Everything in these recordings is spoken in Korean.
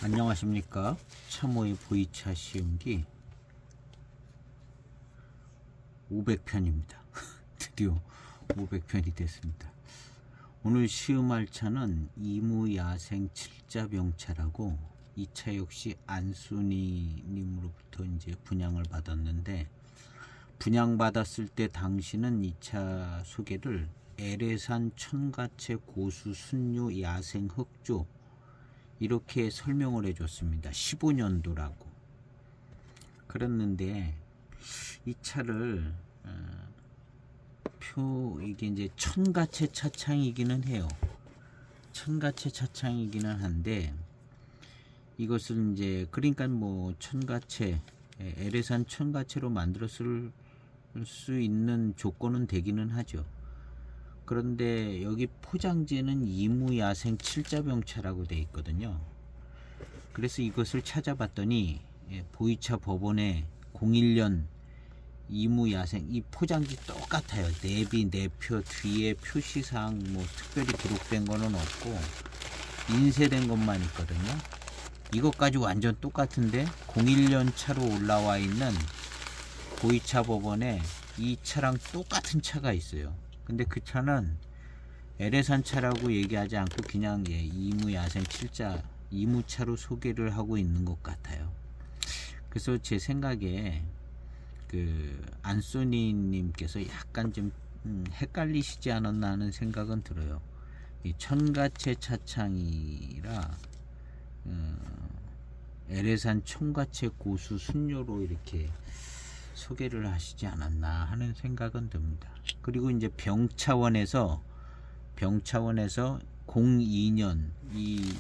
안녕하십니까. 참호의 보이차 시음기 500편입니다. 드디어 500편이 됐습니다. 오늘 시음할 차는 이무야생 7자병차라고, 이 차 역시 안순이 님으로부터 이제 분양을 받았는데, 분양받았을 때 당시는 이 차 소개를 에레산 천가채 고수 순유 야생 흑조 이렇게 설명을 해줬습니다. 15년도라고. 그랬는데 이 차를 이게 이제 천가채 차창이기는 해요. 천가채 차창이기는 한데, 이것을 이제 그러니까 뭐 천가채, 에레산 천가채로 만들었을 수 있는 조건은 되기는 하죠. 그런데 여기 포장지는 이무야생 7자병차라고 되어 있거든요. 그래서 이것을 찾아봤더니 보이차 법원에 01년 이무야생, 이 포장지 똑같아요. 내비, 내표, 뒤에 표시사항 뭐 특별히 기록된 거는 없고 인쇄된 것만 있거든요. 이것까지 완전 똑같은데 01년 차로 올라와 있는 보이차 법원에 이 차랑 똑같은 차가 있어요. 근데 그 차는 에레산 차라고 얘기하지 않고 그냥 이무야생 7자 이무차로 소개를 하고 있는 것 같아요. 그래서 제 생각에 그 안소니 님께서 약간 좀 헷갈리시지 않았나 하는 생각은 들어요. 이 천가채 차창이라 에레산 천가채 고수 순료로 이렇게 소개를 하시지 않았나 하는 생각은 듭니다. 그리고 이제 병차원에서 02년 이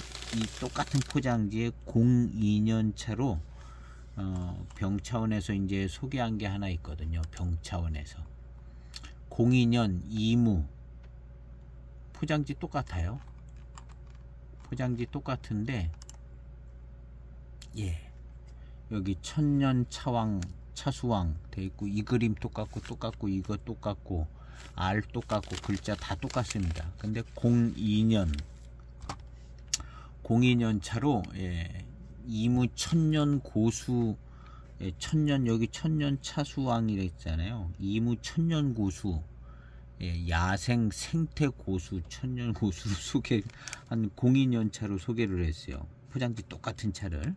똑같은 포장지에 02년 차로 병차원에서 이제 소개한 게 하나 있거든요. 병차원에서 02년 이무, 포장지 똑같아요. 포장지 똑같은데 여기 천년 차왕 차수왕 돼 있고, 이 그림 똑같고 이거 똑같고 알 똑같고 글자 다 똑같습니다. 근데 02년 차로 이무 천년 고수, 천년, 여기 천년 차수왕이라 있잖아요. 이무 천년 고수, 야생 생태 고수 천년 고수로 소개 한 02년 차로 소개를 했어요. 포장지 똑같은 차를.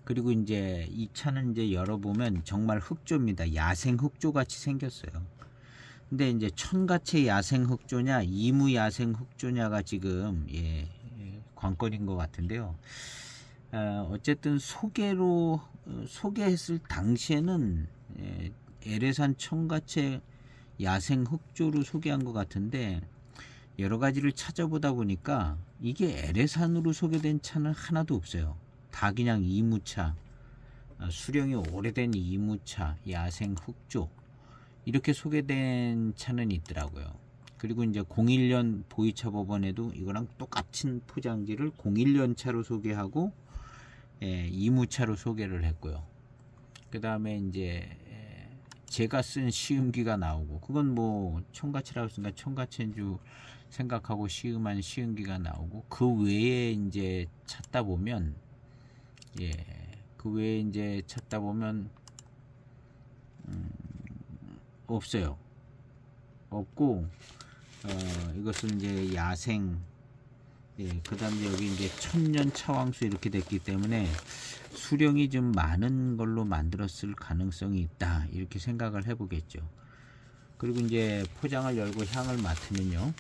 그리고 이제 이 차는 이제 열어보면 정말 흑조입니다. 야생 흑조 같이 생겼어요. 근데 이제 천가채 야생 흑조냐 이무 야생 흑조냐가 지금 관건인 것 같은데요. 어쨌든 소개했을 당시에는 에레산 천가채 야생 흑조로 소개한 것 같은데, 여러 가지를 찾아보다 보니까 이게 에레산으로 소개된 차는 하나도 없어요. 다 그냥 이무차, 수령이 오래된 이무차, 야생 흑조 이렇게 소개된 차는 있더라고요. 그리고 이제 01년 보이차 법원에도 이거랑 똑같은 포장지를 01년 차로 소개하고 이무차로 소개를 했고요. 그 다음에 이제 제가 쓴 시음기가 나오고, 그건 뭐 천가채라고 했으니까 천가채인 줄 생각하고 시음한 시음기가 나오고, 그 외에 이제 찾다 보면 없어요. 없고, 이것은 이제 야생, 그 다음에 여기 이제 천년 차왕수 이렇게 됐기 때문에 수령이 좀 많은 걸로 만들었을 가능성이 있다, 이렇게 생각을 해보겠죠. 그리고 이제 포장을 열고 향을 맡으면요,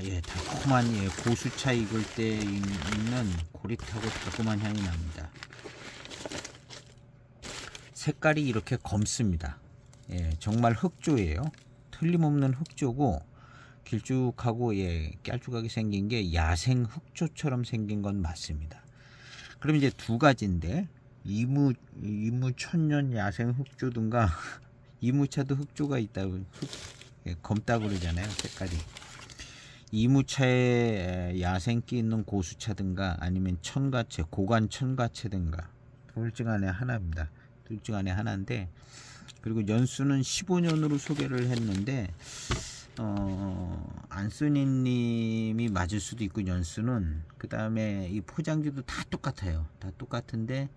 달콤한 고수차 익을 때 있는 고릿하고 달콤한 향이 납니다. 색깔이 이렇게 검습니다. 정말 흑조예요. 틀림없는 흑조고, 길쭉하고 깔쭉하게 생긴 게 야생 흑조처럼 생긴 건 맞습니다. 그럼 이제 두 가지인데, 이무 천년 야생 흑조든가 이무차도 흑조가 있다고, 검다고 그러잖아요. 색깔이. 이무차에 야생기 있는 고수차든가 아니면 천가채, 고관 천가채든가 둘 중 안에 하나입니다. 둘 중 안에 하나인데, 그리고 연수는 15년으로 소개를 했는데 안소니님이 맞을 수도 있고 연수는, 그 다음에 이 포장지도 다 똑같아요. 다 똑같은데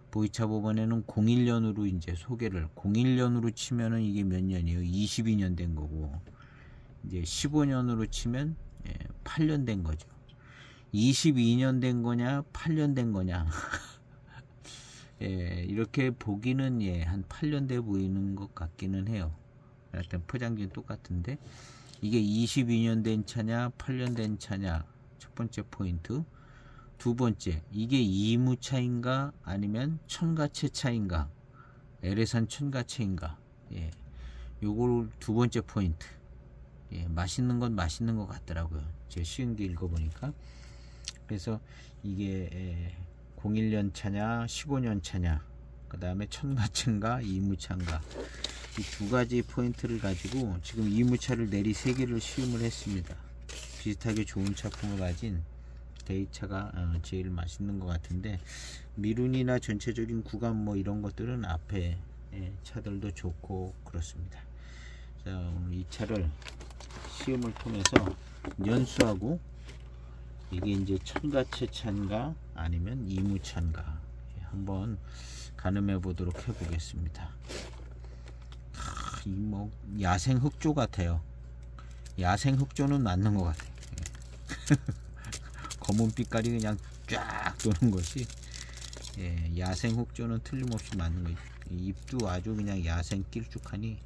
보이차 법원에는 01년으로 이제 소개를, 01년으로 치면은 이게 몇 년이에요? 22년 된 거고, 이제 15년으로 치면 8년 된 거죠. 22년 된 거냐 8년 된 거냐 이렇게 보기는 한 8년 돼 보이는 것 같기는 해요. 하여튼 포장지는 똑같은데 이게 22년 된 차냐 8년 된 차냐, 첫 번째 포인트. 두 번째, 이게 이무차인가 아니면 첨가체 차인가, LS한 첨가체인가, 요걸 두 번째 포인트. 맛있는 건 맛있는 것 같더라고요, 제가 쉬운 게 읽어보니까. 그래서 이게 01년 차냐 15년 차냐, 그 다음에 첨가체인가 이무차인가, 이 두 가지 포인트를 가지고 지금 이무차를 내리 3개를 시음을 했습니다. 비슷하게 좋은 차품을 가진 데이차가 제일 맛있는 것 같은데, 미룬이나 전체적인 구간 뭐 이런 것들은 앞에 차들도 좋고 그렇습니다. 자, 오늘 이 차를 시음을 통해서 연수하고, 이게 이제 첨가체 차인가 아니면 이무차인가 한번 가늠해 보도록 해 보겠습니다. 이 뭐 야생 흑조 같아요. 야생 흑조는 맞는 것 같아요. 검은 빛깔이 그냥 쫙 도는 것이, 야생 흑조는 틀림없이 맞는 거예요. 입도 아주 그냥 야생 길쭉하니,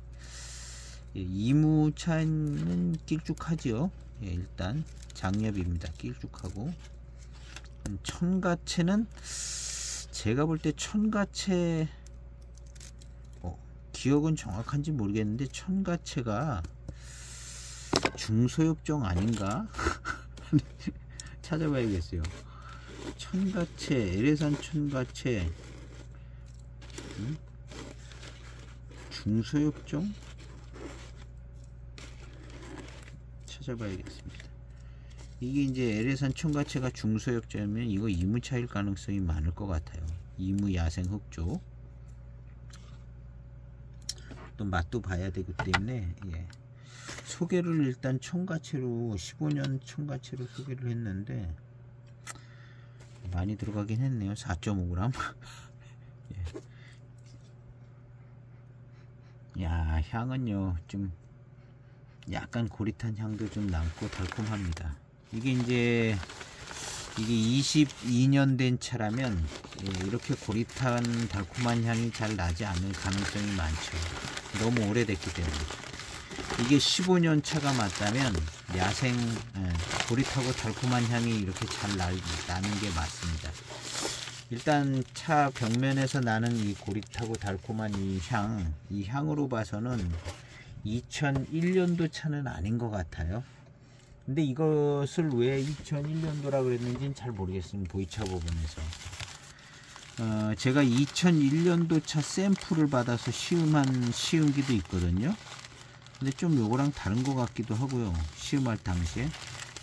이무차는 길쭉하죠. 일단 장엽입니다. 길쭉하고, 첨가체는 제가 볼 때 첨가체, 기억은 정확한지 모르겠는데 첨가체가 중소엽종 아닌가? 찾아봐야겠어요. 첨가체, LS한 첨가체, 중소엽종? 찾아봐야겠습니다. 이게 이제 LS한 첨가체가 중소엽종이면 이거 이무차일 가능성이 많을 것 같아요. 이무 야생 흑조. 또 맛도 봐야 되기 때문에, 소개를 일단 첨가체로 15년 첨가체로 소개를 했는데 많이 들어가긴 했네요. 4.5g. 야, 향은요 좀 약간 고릿한 향도 좀 남고 달콤합니다. 이게 이제 이게 22년 된 차라면 이렇게 고릿한 달콤한 향이 잘 나지 않을 가능성이 많죠. 너무 오래됐기 때문에. 이게 15년 차가 맞다면 야생 고릿하고 달콤한 향이 이렇게 잘 나는 게 맞습니다. 일단 차 벽면에서 나는 이 고릿하고 달콤한 이 향으로 봐서는 2001년도 차는 아닌 것 같아요. 근데 이것을 왜 2001년도라 그랬는지는 잘 모르겠습니다. 보이차 법원에서. 제가 2001년도 차 샘플을 받아서 시음한 시음기도 있거든요. 근데 좀 요거랑 다른 것 같기도 하고요. 시음할 당시에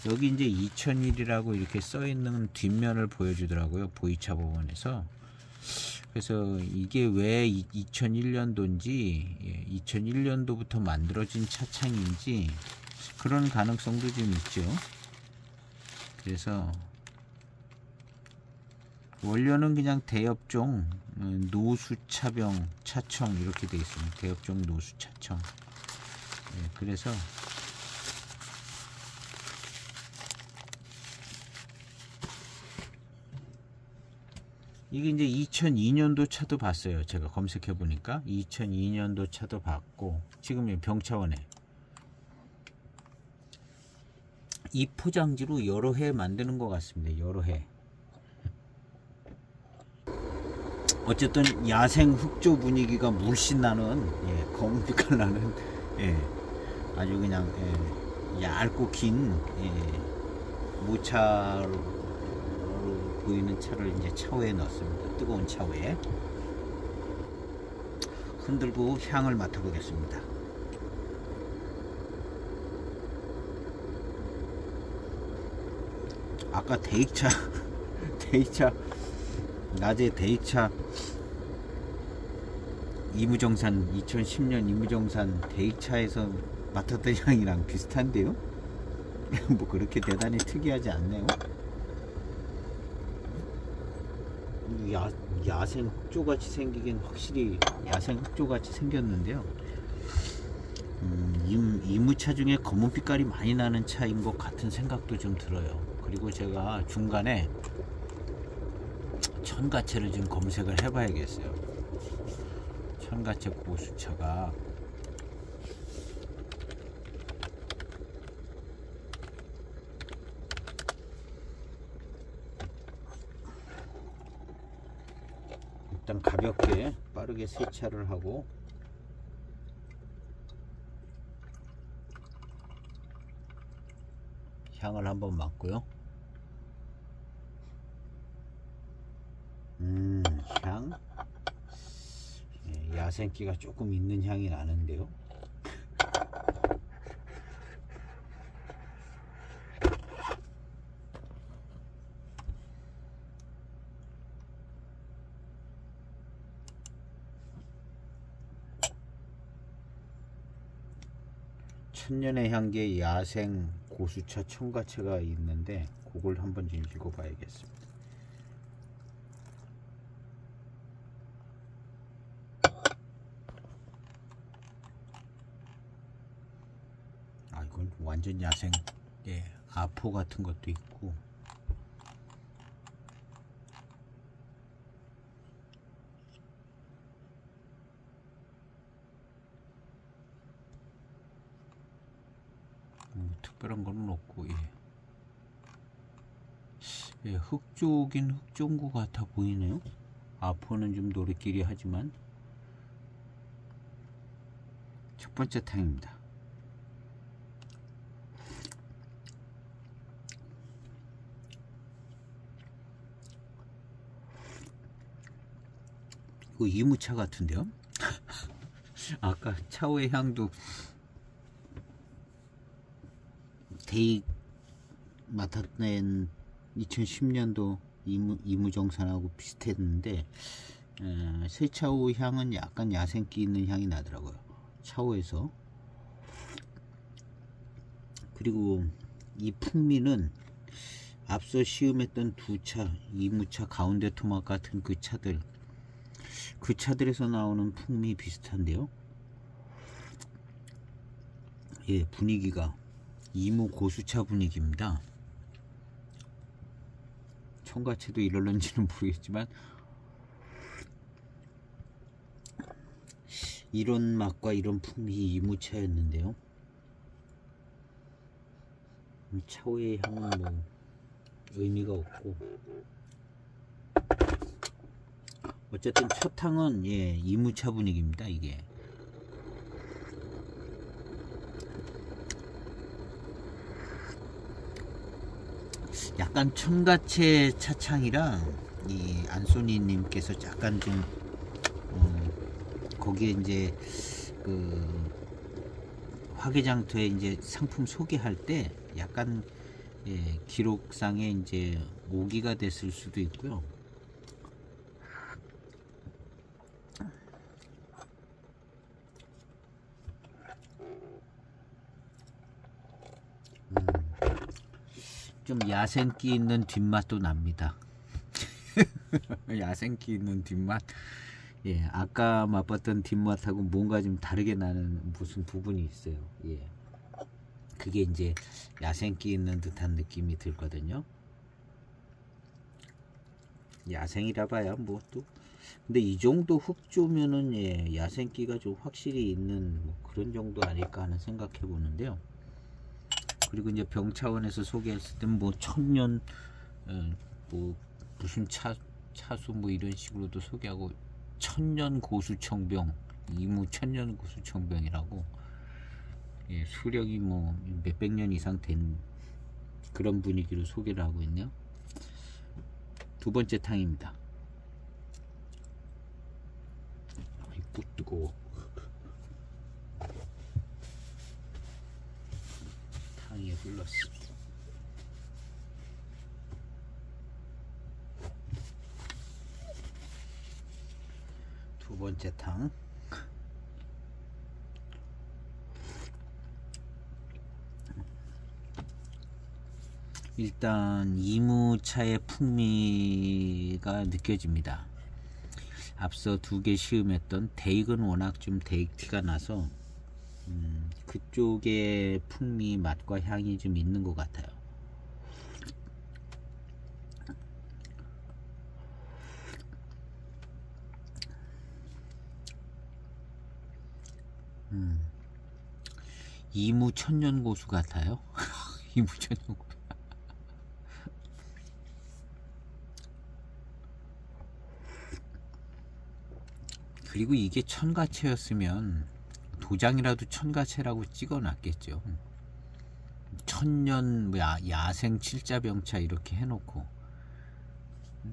여기 이제 2001이라고 이렇게 써 있는 뒷면을 보여주더라고요. 보이차 법원에서. 그래서 이게 왜 2001년도인지 2001년도부터 만들어진 차창인지 그런 가능성도 좀 있죠. 그래서 원료는 그냥 대엽종 노수차병 차청 이렇게 되어 있습니다. 대엽종 노수차청. 그래서 이게 이제 2002년도 차도 봤어요. 제가 검색해 보니까 2002년도 차도 봤고, 지금 병차원에 이 포장지로 여러 해 만드는 것 같습니다. 여러 해. 어쨌든 야생 흑조 분위기가 물씬 나는, 검은 빛깔 나는, 아주 그냥 얇고 긴 무차로 보이는 차를 이제 차후에 넣습니다. 뜨거운 차후에 흔들고 향을 맡아보겠습니다. 아까 대익차 낮에 대익차 이무정산 2010년 이무정산 대익차에서 맡았던 향이랑 비슷한데요. 뭐 그렇게 대단히 특이하지 않네요. 야생 흑조같이 생기긴 확실히 야생 흑조같이 생겼는데요. 이무차 중에 검은 빛깔이 많이 나는 차인 것 같은 생각도 좀 들어요. 그리고 제가 중간에 천가채를 좀 검색을 해봐야겠어요. 천가채 고수차가 일단 가볍게 빠르게 세차를 하고 향을 한번 맡고요. 향 야생기가 조금 있는 향이 나는데요. 천년의 향기의 야생 고수차 청가채가 있는데 그걸 한번 좀 읽어봐야겠습니다. 아, 이건 완전 야생, 아포 같은 것도 있고. 특별한 거는 없고, 흑조긴 흑조인 것 같아 보이네요. 아포는 좀 노릇끼리 하지만. 첫 번째 탕입니다. 이거 이무차 같은데요? 아까 차오의 향도 데이 맡았던 2010년도 이무정산하고 비슷했는데 새 차오 향은 약간 야생기 있는 향이 나더라고요. 차오에서. 그리고 이 풍미는 앞서 시음했던 두 차, 이무차, 가운데 토막 같은 그 차들에서 나오는 풍미 비슷한데요. 분위기가 이무 고수차 분위기입니다. 청가채도 이럴런지는 모르겠지만 이런 맛과 이런 풍미 이무차였는데요. 차오의 향은 뭐 의미가 없고, 어쨌든 첫 탕은 이무차 분위기입니다. 이게 약간 청가채 차창이랑 이 안소니 님께서 약간 좀 거기에 이제 그 화개장터에 이제 상품 소개할 때 약간 기록상에 이제 오기가 됐을 수도 있고요. 좀 야생기 있는 뒷맛도 납니다. 야생기 있는 뒷맛. 아까 맛봤던 뒷맛하고 뭔가 좀 다르게 나는 무슨 부분이 있어요. 그게 이제 야생기 있는 듯한 느낌이 들거든요. 야생이라 봐야 뭐 또, 근데 이 정도 흑조면은 야생기가 좀 확실히 있는 뭐 그런 정도 아닐까 하는 생각해 보는데요. 그리고 이제 병 차원에서 소개했을 때는 뭐 천년 뭐 무슨 차수 뭐 이런 식으로도 소개하고, 천년 고수청병, 이무 천년 고수청병이라고 수력이 뭐 몇백 년 이상 된 그런 분위기로 소개를 하고 있네요. 두 번째 탕입니다. 아이고 뜨거워. 탕이 흘렀어. 두 번째 탕. 일단 이무차의 풍미가 느껴집니다. 앞서 두 개 시음했던 대익은 워낙 좀 대익티가 나서 그쪽의 풍미, 맛과 향이 좀 있는 것 같아요. 이무 천년고수 같아요. 이무 천년고수. 그리고 이게 천가채였으면 도장이라도 천가채라고 찍어놨겠죠. 천년 야생 칠자병차 이렇게 해놓고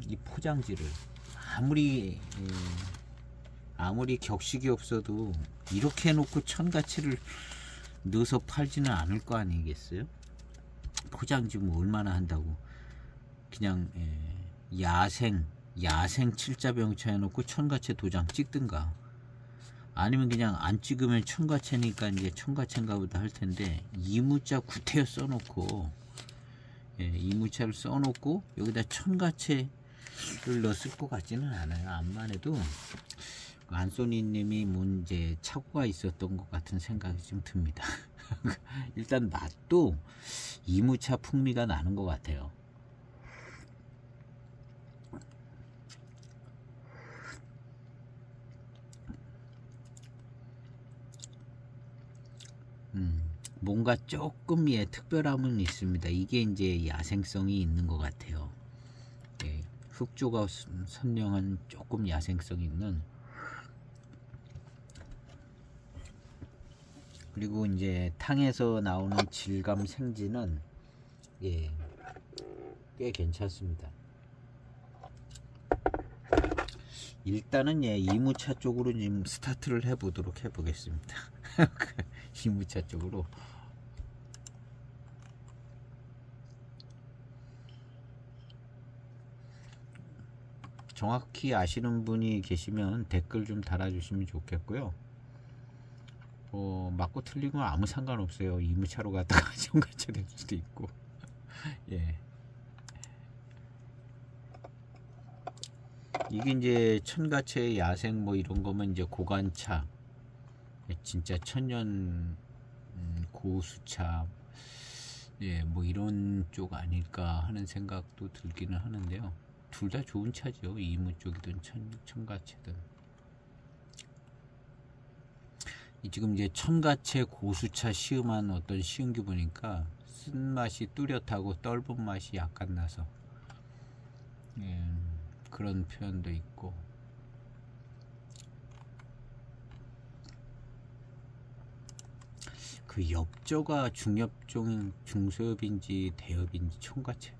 이 포장지를 아무리 격식이 없어도 이렇게 해놓고 천가채를 넣어서 팔지는 않을 거 아니겠어요? 포장지 뭐 얼마나 한다고. 그냥 야생 칠자병차 해놓고 천가채 도장 찍든가, 아니면 그냥 안 찍으면 천가채니까 이제 천가채인가 보다 할 텐데, 이무자 구태여 써놓고, 이무차를 써놓고 여기다 천가채를 넣었을 것 같지는 않아요. 암만 해도 안소니님이 문제 착오가 있었던 것 같은 생각이 좀 듭니다. 일단 맛도 이무차 풍미가 나는 것 같아요. 뭔가 조금 특별함은 있습니다. 이게 이제 야생성이 있는 것 같아요. 흑조가 선명한 조금 야생성 있는. 그리고 이제 탕에서 나오는 질감 생지는 꽤 괜찮습니다. 일단은 이무차 쪽으로 지금 스타트를 해보겠습니다. 이무차 쪽으로. 정확히 아시는 분이 계시면 댓글 좀 달아주시면 좋겠고요. 맞고 틀린 건 아무 상관없어요. 이무차로 갔다가 천가채 될 수도 있고. 이게 이제 천가채 야생 뭐 이런 거면 이제 고간차, 진짜 천년 고수차, 뭐 이런 쪽 아닐까 하는 생각도 들기는 하는데요. 둘 다 좋은 차죠. 이무 쪽이든 천가채든. 지금 이제 천가채 고수차 시음한 어떤 시음기 보니까 쓴맛이 뚜렷하고 떫은 맛이 약간 나서 그런 표현도 있고, 그 엽조가 중엽종, 중소엽인지 대엽인지 천가채,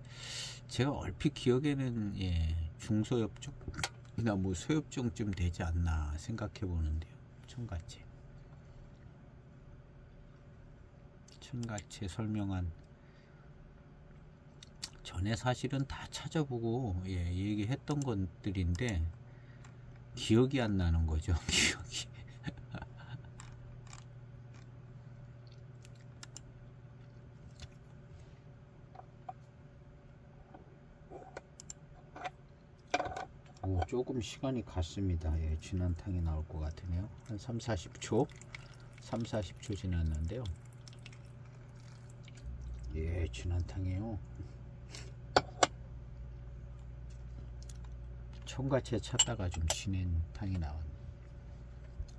제가 얼핏 기억에는 중소엽종이나 뭐 소엽종쯤 되지 않나 생각해 보는데요. 천가채 설명한 전에 사실은 다 찾아보고 얘기했던 것들인데 기억이 안 나는 거죠. 기억이. 조금 시간이 갔습니다. 진한탕이 나올 것 같으네요. 한 3-40초 지났는데요. 진한탕이에요. 천가채 찾다가 좀 진한탕이 나온.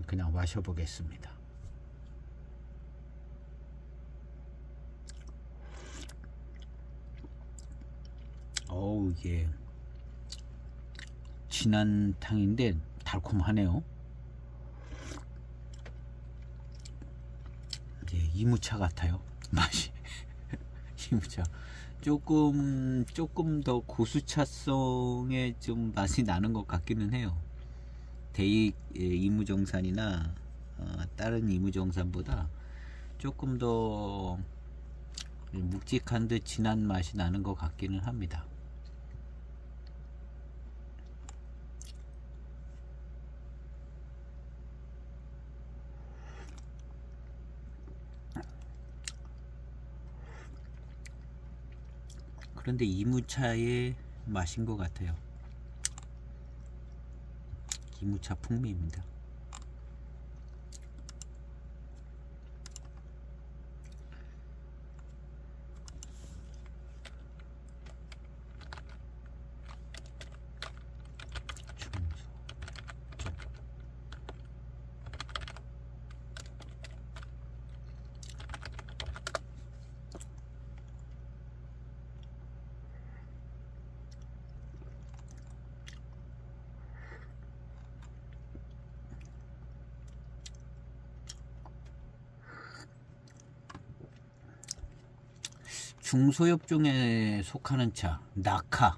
그냥 마셔보겠습니다. 이게 진한탕인데 달콤하네요. 이무차 같아요. 맛이. 이무차. 조금 더 고수차성의 좀 맛이 나는 것 같기는 해요. 대익 이무정산이나 다른 이무정산보다 조금 더 묵직한 듯 진한 맛이 나는 것 같기는 합니다. 그런데 이무차의 맛인 것 같아요. 이무차 풍미입니다. 중소엽종에 속하는 차, 낙하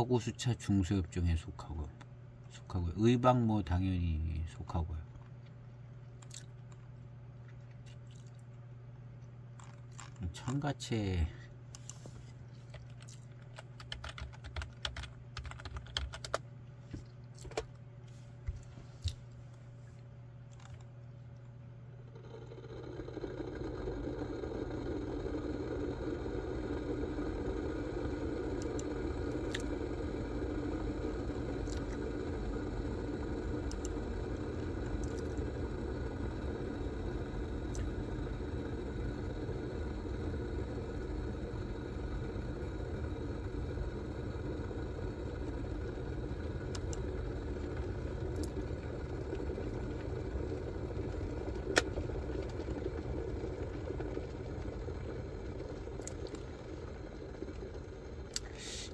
고수차 중소엽종에 속하고요. 의박 뭐 당연히 속하고요. 천가채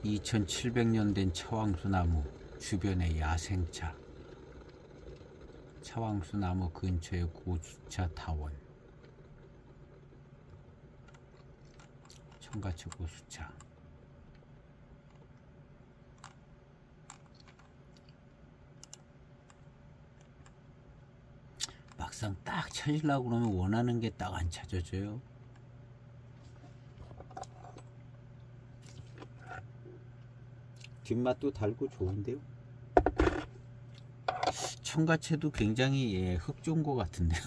(2700년) 된 차왕수나무 주변의 야생차, 차왕수나무 근처의 고수차 다원, 청가채 고수차. 막상 딱 찾으려고 그러면 원하는 게 딱 안 찾아져요. 뒷맛도 달고 좋은데요. 청가채도 굉장히 흙 좋은 것 같은데요.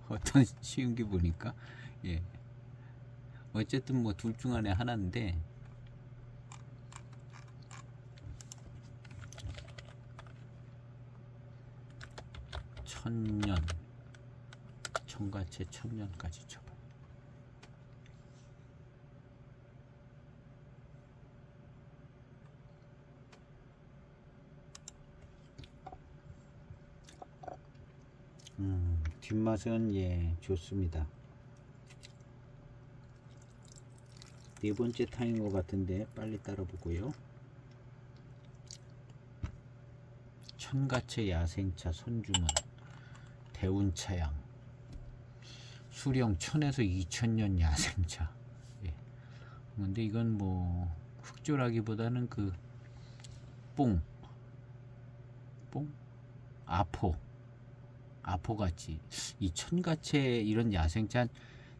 어떤 시음기 보니까 어쨌든 뭐 둘 중 안에 하나인데 천년, 청가채 천년까지 쳐봐. 뒷맛은 좋습니다. 네 번째 탕인 것 같은데 빨리 따라보고요. 천가채 야생차 손주문 대운차양 수령 1000에서 2000년 야생차. 근데 이건 뭐 흑조라기보다는 그 아포같이 이 천가채 이런 야생차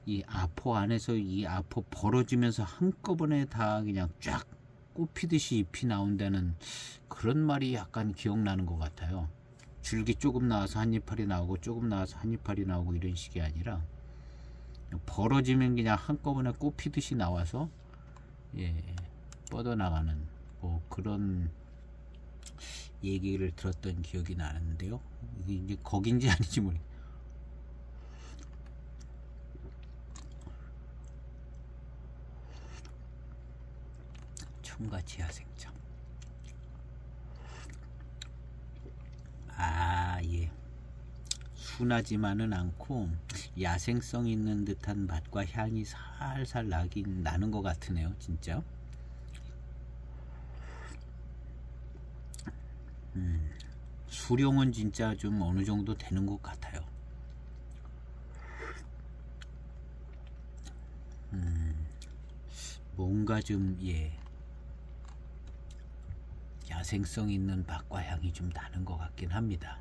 이 아포 안에서 이 아포 벌어지면서 한꺼번에 다 그냥 쫙 꽃피듯이 잎이 나온다는 그런 말이 약간 기억나는 것 같아요. 줄기 조금 나와서 한 이파리 나오고 조금 나와서 한 이파리 나오고 이런 식이 아니라 벌어지면 그냥 한꺼번에 꽃피듯이 나와서 뻗어나가는 뭐 그런 얘기를 들었던 기억이 나는데요. 이게 이제 거긴지 아닌지 모르겠어요. 청가채 야생차. 순하지만은 않고 야생성 있는 듯한 맛과 향이 살살 나는 것 같으네요, 진짜. 수령은 진짜 좀 어느 정도 되는 것 같아요. 뭔가 좀 야생성 있는 맛과 향이 좀 나는 것 같긴 합니다.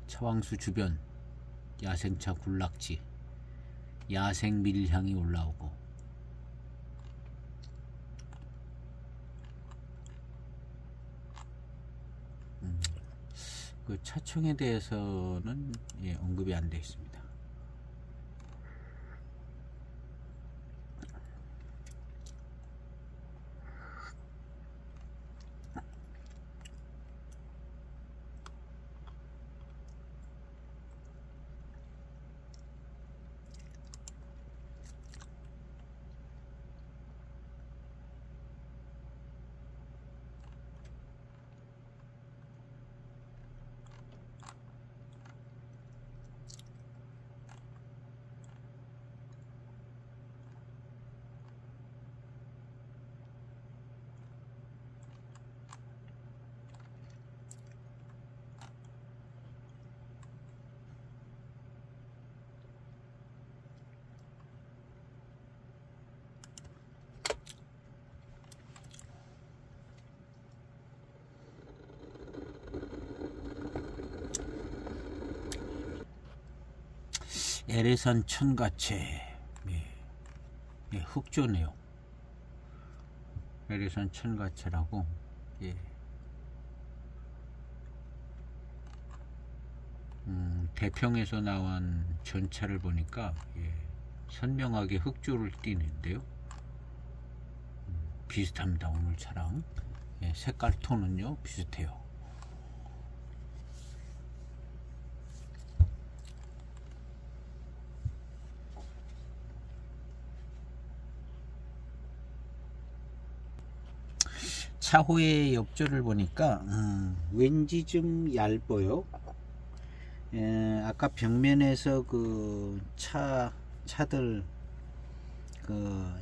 차왕수 주변 야생차 군락지, 야생 밀향이 올라오고 그 차청에 대해서는 언급이 안 되어 있습니다. 에레산 천가채, 흑조네요. 에레산 천가채라고. 대평에서 나온 전차를 보니까 선명하게 흑조를 띠는데요. 비슷합니다. 오늘 차랑 색깔 톤은요 비슷해요. 차호의 엽조를 보니까 왠지 좀 얇아요. 아까 벽면에서 그 차들 그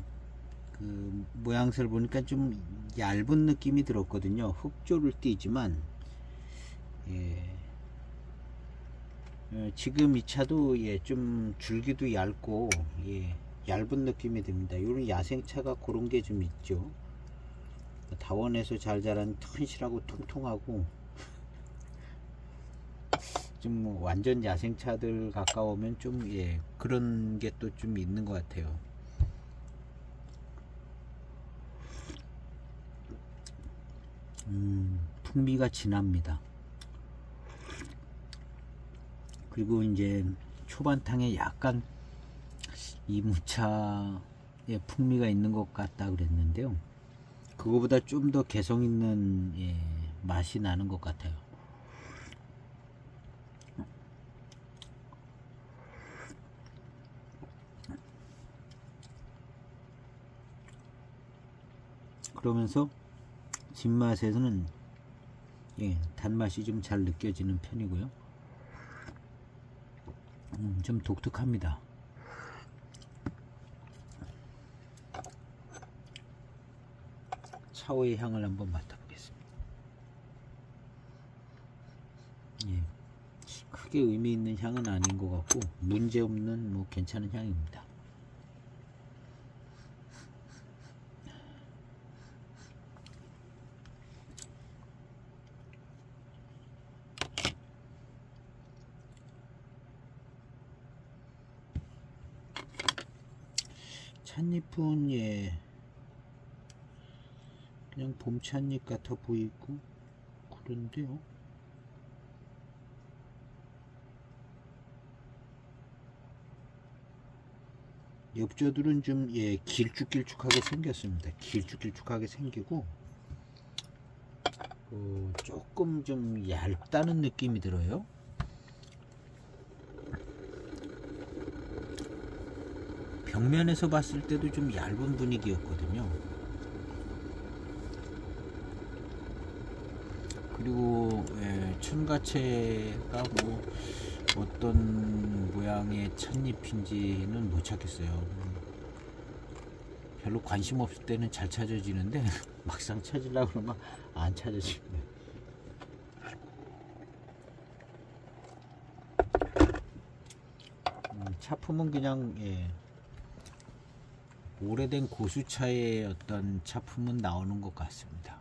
모양새를 보니까 좀 얇은 느낌이 들었거든요. 흑조를 띠지만 지금 이 차도 좀 줄기도 얇고 얇은 느낌이 듭니다. 이런 야생차가 그런 게 좀 있죠. 다원에서 잘 자란 튼실하고 통통하고 좀 완전 야생차들 가까우면 좀 그런 게 또 좀 있는 것 같아요. 풍미가 진합니다. 그리고 이제 초반탕에 약간 이 무차의 풍미가 있는 것 같다 그랬는데요. 그거보다 좀 더 개성 있는 맛이 나는 것 같아요. 그러면서 진맛에서는 단맛이 좀 잘 느껴지는 편이고요. 좀 독특합니다. 차오의 향을 한번 맡아보겠습니다. 크게 의미 있는 향은 아닌 것 같고 문제없는 뭐 괜찮은 향입니다. 찻잎은 그냥 봄 찻잎 같아 보이고 그런데요. 엽조들은 좀 길쭉길쭉하게 생겼습니다. 길쭉길쭉하게 생기고 조금 좀 얇다는 느낌이 들어요. 벽면에서 봤을 때도 좀 얇은 분위기였거든요. 그리고 천가채가 뭐 어떤 모양의 찻잎인지는 못 찾겠어요. 별로 관심 없을 때는 잘 찾아지는데 막상 찾으려고 그러면 안 찾아집니다. 차품은 그냥 오래된 고수차의 어떤 차품은 나오는 것 같습니다.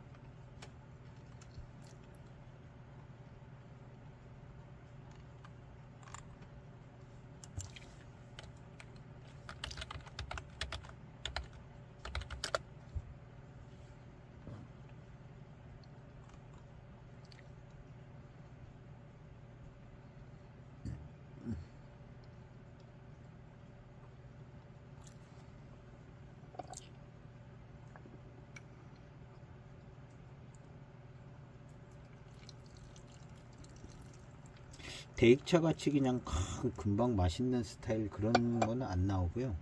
대익차 같이 그냥 금방 맛있는 스타일 그런 거는 안 나오고요.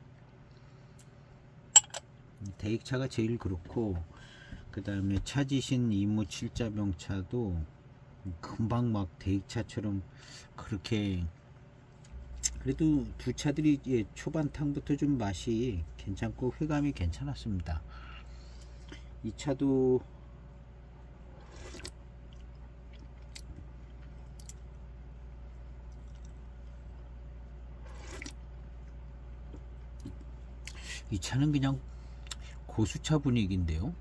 대익차가 제일 그렇고, 그 다음에 차지신 이무 칠자병차도 금방 막 대익차처럼 그렇게, 그래도 두 차들이 초반탕부터 좀 맛이 괜찮고 회감이 괜찮았습니다. 이 차도 이 차는 그냥 고수차 분위기인데요.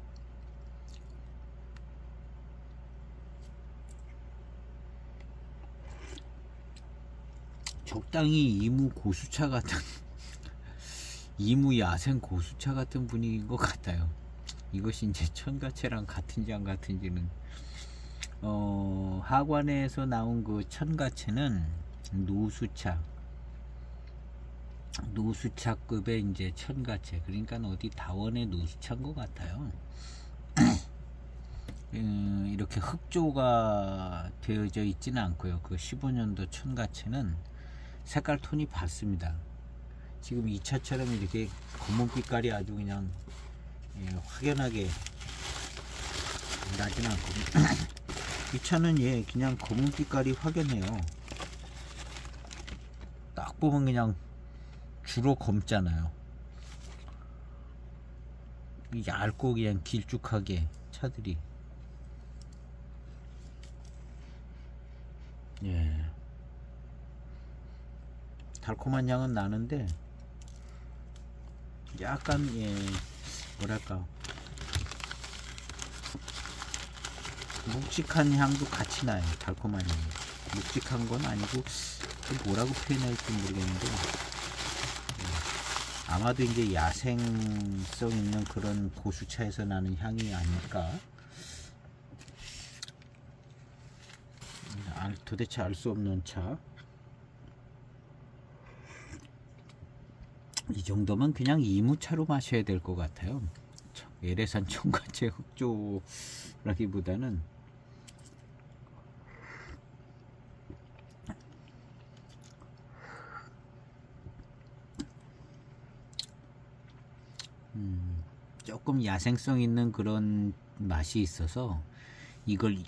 적당히 이무 고수차 같은 이무 야생 고수차 같은 분위기인 것 같아요. 이것이 이제 천가채랑 같은지 안 같은지는 하관에서 나온 그 천가채는 노수차급의 이제 천가채, 그러니까 어디 다원의 노수차인 것 같아요. 이렇게 흑조가 되어져 있지는 않고요. 그 15년도 천가채는 색깔 톤이 밝습니다. 지금 이 차처럼 이렇게 검은 빛깔이 아주 그냥 확연하게 나진 않거든요. 이 차는 그냥 검은 빛깔이 확연해요. 딱 보면 그냥 주로 검잖아요. 얇고 그냥 길쭉하게 차들이. 달콤한 향은 나는데 약간 뭐랄까 묵직한 향도 같이 나요. 달콤한 향. 묵직한 건 아니고 뭐라고 표현할지 모르겠는데 아마도 이제 야생성 있는 그런 고수차에서 나는 향이 아닐까. 도대체 알 수 없는 차. 이 정도면 그냥 이무차로 마셔야 될 것 같아요. 에레산 청가채 흑조라기보다는 조금 야생성 있는 그런 맛이 있어서 이걸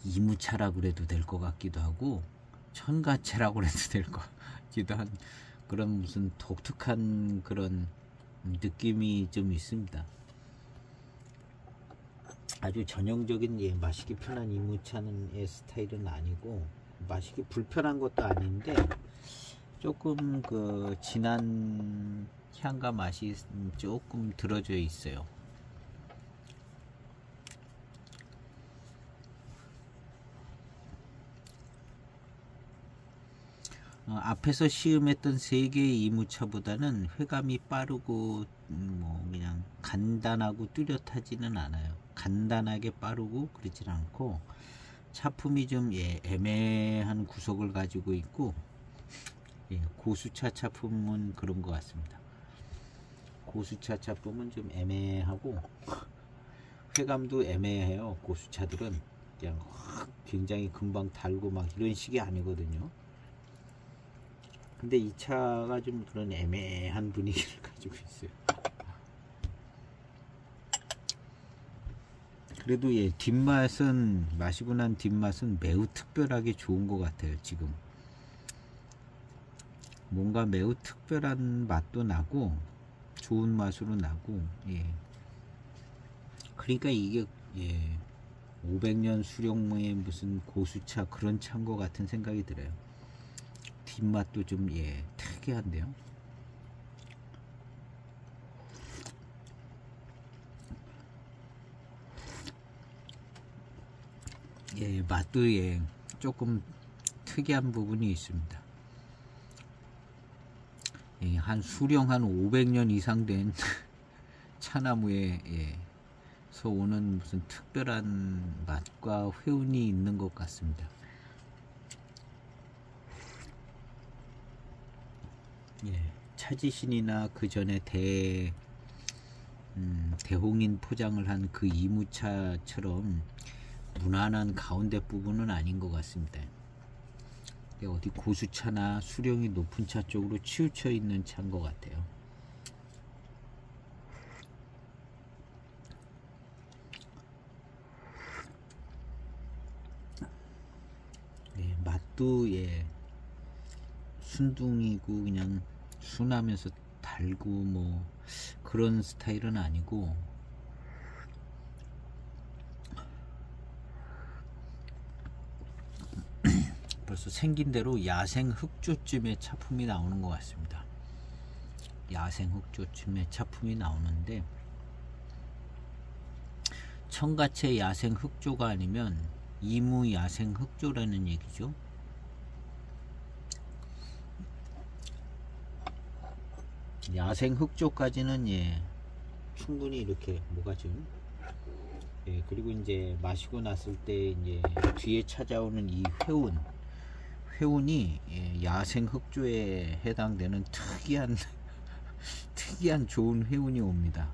이무차라고 그래도 될 것 같기도 하고 천가채라고 그래도 될 것 같기도 한 그런 무슨 독특한 그런 느낌이 좀 있습니다. 아주 전형적인 마시기 편한 이무차는 스타일은 아니고 마시기 불편한 것도 아닌데 조금 그 진한 향과 맛이 조금 들어져 있어요. 앞에서 시음했던 3개의 이무차보다는 회감이 빠르고 그냥 간단하고 뚜렷하지는 않아요. 간단하게 빠르고 그렇진 않고 차품이 좀 애매한 구석을 가지고 있고 고수차 차품은 그런 것 같습니다. 고수차 차품은 좀 애매하고 회감도 애매해요. 고수차들은 그냥 굉장히 금방 달고 막 이런 식이 아니거든요. 근데 이 차가 좀 그런 애매한 분위기를 가지고 있어요. 그래도 뒷맛은 마시고 난 뒷맛은 매우 특별하게 좋은 것 같아요. 지금 뭔가 매우 특별한 맛도 나고 좋은 맛으로 나고 그러니까 이게 500년 수령무의 무슨 고수차 그런 차인 것 같은 생각이 들어요. 뒷맛도 좀 특이한데요. 맛도 조금 특이한 부분이 있습니다. 한 수령 한 500년 이상 된 차나무에서 오는 무슨 특별한 맛과 회운이 있는 것 같습니다. 차지신이나 그 전에 대홍인 포장을 한 그 이무차처럼 무난한 가운데 부분은 아닌 것 같습니다. 어디 고수차나 수령이 높은 차 쪽으로 치우쳐 있는 차인 것 같아요. 예, 맛도 예, 순둥이고 그냥 순하면서 달고 뭐 그런 스타일은 아니고, 벌써 생긴 대로 야생 흑조쯤의 차품이 나오는 것 같습니다. 야생 흑조쯤의 차품이 나오는데, 청가채 야생 흑조가 아니면 이무 야생 흑조라는 얘기죠. 야생 흑조까지는 예, 충분히 이렇게 뭐가 좀 예, 그리고 이제 마시고 났을 때 이제 뒤에 찾아오는 이 회운이 예, 야생 흑조에 해당되는 특이한 좋은 회운이 옵니다.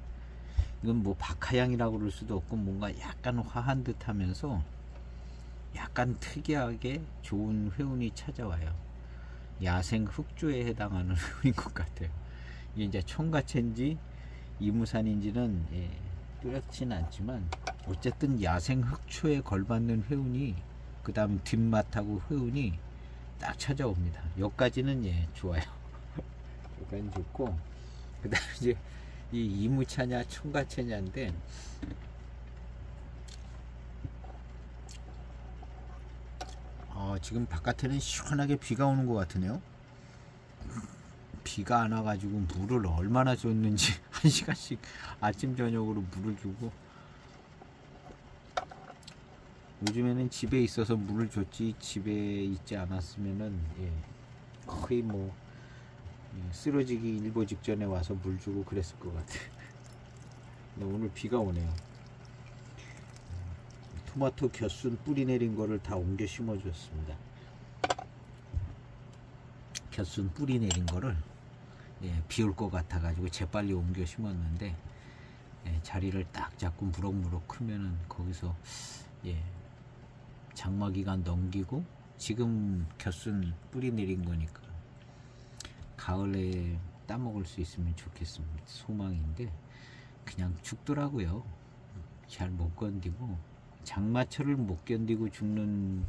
이건 뭐 박하향이라고 그럴 수도 없고, 뭔가 약간 화한 듯 하면서 약간 특이하게 좋은 회운이 찾아와요. 야생 흑조에 해당하는 회운인 것 같아요. 이게 이제 청가채인지 이무산인지는 예, 뚜렷진 않지만, 어쨌든 야생 흑초에 걸맞는 회운이, 그 다음 뒷맛하고 회운이 딱 찾아옵니다. 여기까지는 예, 좋아요. 여기까지는 좋고, 그 다음 이제 이 이무차냐 청가채냐인데, 지금 바깥에는 시원하게 비가 오는 것 같으네요. 비가 안 와가지고 물을 얼마나 줬는지 1시간씩 아침 저녁으로 물을 주고, 요즘에는 집에 있어서 물을 줬지, 집에 있지 않았으면은 예, 거의 뭐 쓰러지기 일보 직전에 와서 물 주고 그랬을 것 같아요. 근데 오늘 비가 오네요. 토마토 곁순 뿌리 내린 거를 다 옮겨 심어 줬습니다. 곁순 뿌리 내린 거를 예, 비 올 것 같아 가지고 재빨리 옮겨 심었는데, 예, 자리를 딱 잡고 무럭무럭 크면은 거기서 예, 장마 기간 넘기고, 지금 곁순 뿌리 내린 거니까 가을에 따먹을 수 있으면 좋겠습니다. 소망인데 그냥 죽더라고요. 잘 못 견디고, 장마철을 못 견디고 죽는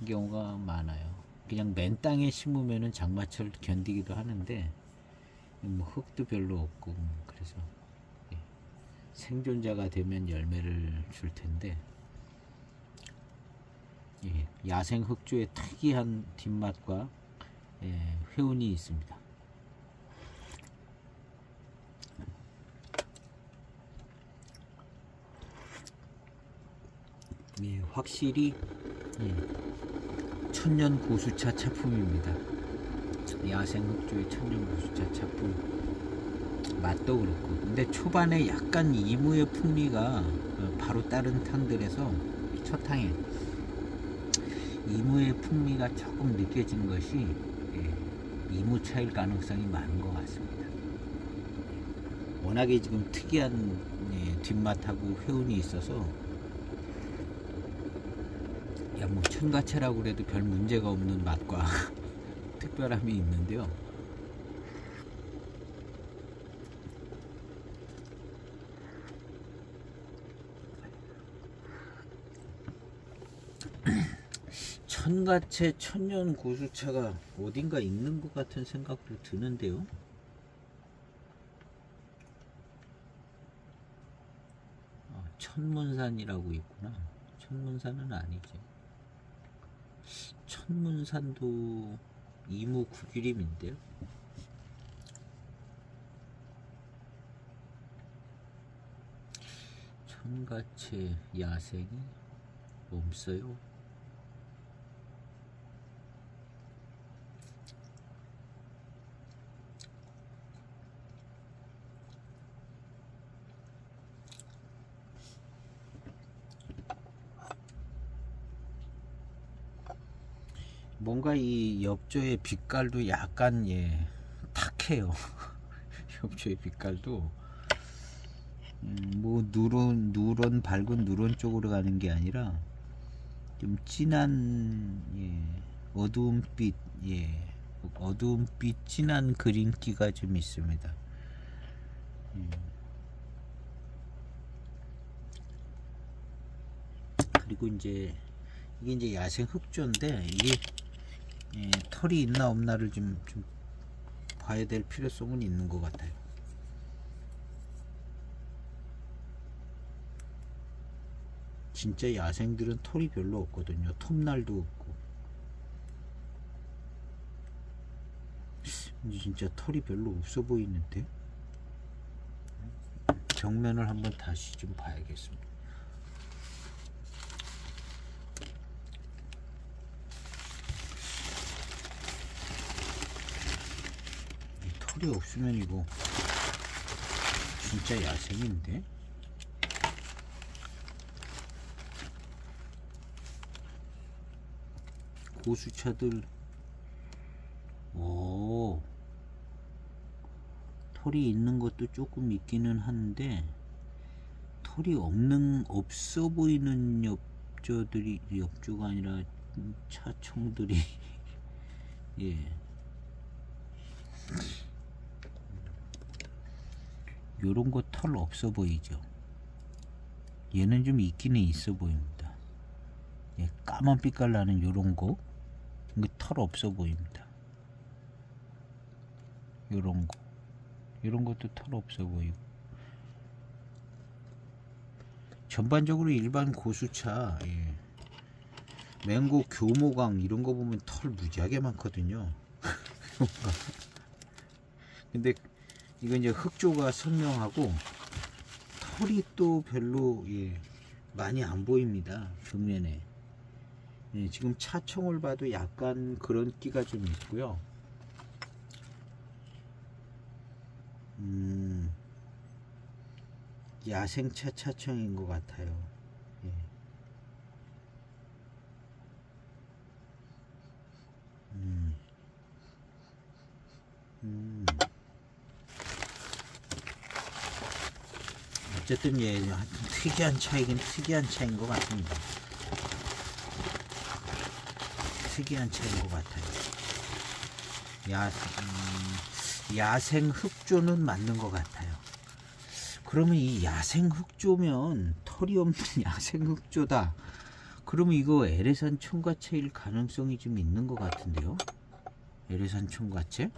경우가 많아요. 그냥 맨 땅에 심으면은 장마철 견디기도 하는데, 뭐 흙도 별로 없고, 그래서 예, 생존자가 되면 열매를 줄 텐데, 예, 야생 흑조의 특이한 뒷맛과 예, 회운이 있습니다. 예, 확실히 예, 천년 고수차 차품입니다. 야생 흑조의 천년 고수차 차품. 맛도 그렇고, 근데 초반에 약간 이무의 풍미가 바로 다른 탕들에서 첫 탕에 이무의 풍미가 조금 느껴진 것이 예, 이무차일 가능성이 많은 것 같습니다. 워낙에 지금 특이한 예, 뒷맛하고 회운이 있어서, 야, 뭐 청가채라고 그래도 별 문제가 없는 맛과 특별함이 있는데요. 청가채 천년 고수차가 어딘가 있는 것 같은 생각도 드는데요. 천문산이라고 있구나. 천문산은 아니죠. 천문산도 이무 구기림인데요. 청가채 야생이 없어요. 뭔가 이 엽조의 빛깔도 약간 예, 탁해요. 엽조의 빛깔도 뭐 누런 밝은 누런 쪽으로 가는 게 아니라 좀 진한 예, 어두운 빛, 예, 어두운 빛 진한 그린기가 좀 있습니다. 그리고 이제 이게 이제 야생 흑조인데 이게 털이 있나 없나를 좀 봐야 될 필요성은 있는 것 같아요. 진짜 야생들은 털이 별로 없거든요. 톱날도 없고. 진짜 털이 별로 없어 보이는데. 정면을 한번 다시 좀 봐야겠습니다. 털이 없으면 이거 진짜 야생인데. 고수차들, 오, 털이 있는 것도 조금 있기는 한데 털이 없어 보이는 엽조가 아니라 차총들이 예, 요런 거 털 없어 보이죠. 얘는 좀 있기는 있어 보입니다. 예, 까만 빛깔 나는 요런 거, 이거 털 없어 보입니다. 요런 거, 이런 것도 털 없어 보이고. 전반적으로 일반 고수차, 예, 맹고 교모강 이런 거 보면 털 무지하게 많거든요. 근데 이건 이제 흑조가 선명하고 털이 또 별로, 예, 많이 안 보입니다. 벽면에. 예, 지금 차총을 봐도 약간 그런 끼가 좀 있고요. 야생차 차총인 것 같아요. 예. 어쨌든 예, 특이한 차이긴 특이한 차인 것 같습니다. 특이한 차인 것 같아요. 야생 흑조는 맞는 것 같아요. 그러면 이 야생 흑조면 털이 없는 야생 흑조다. 그러면 이거 에레산 총가채일 가능성이 좀 있는 것 같은데요. 에레산 총가채?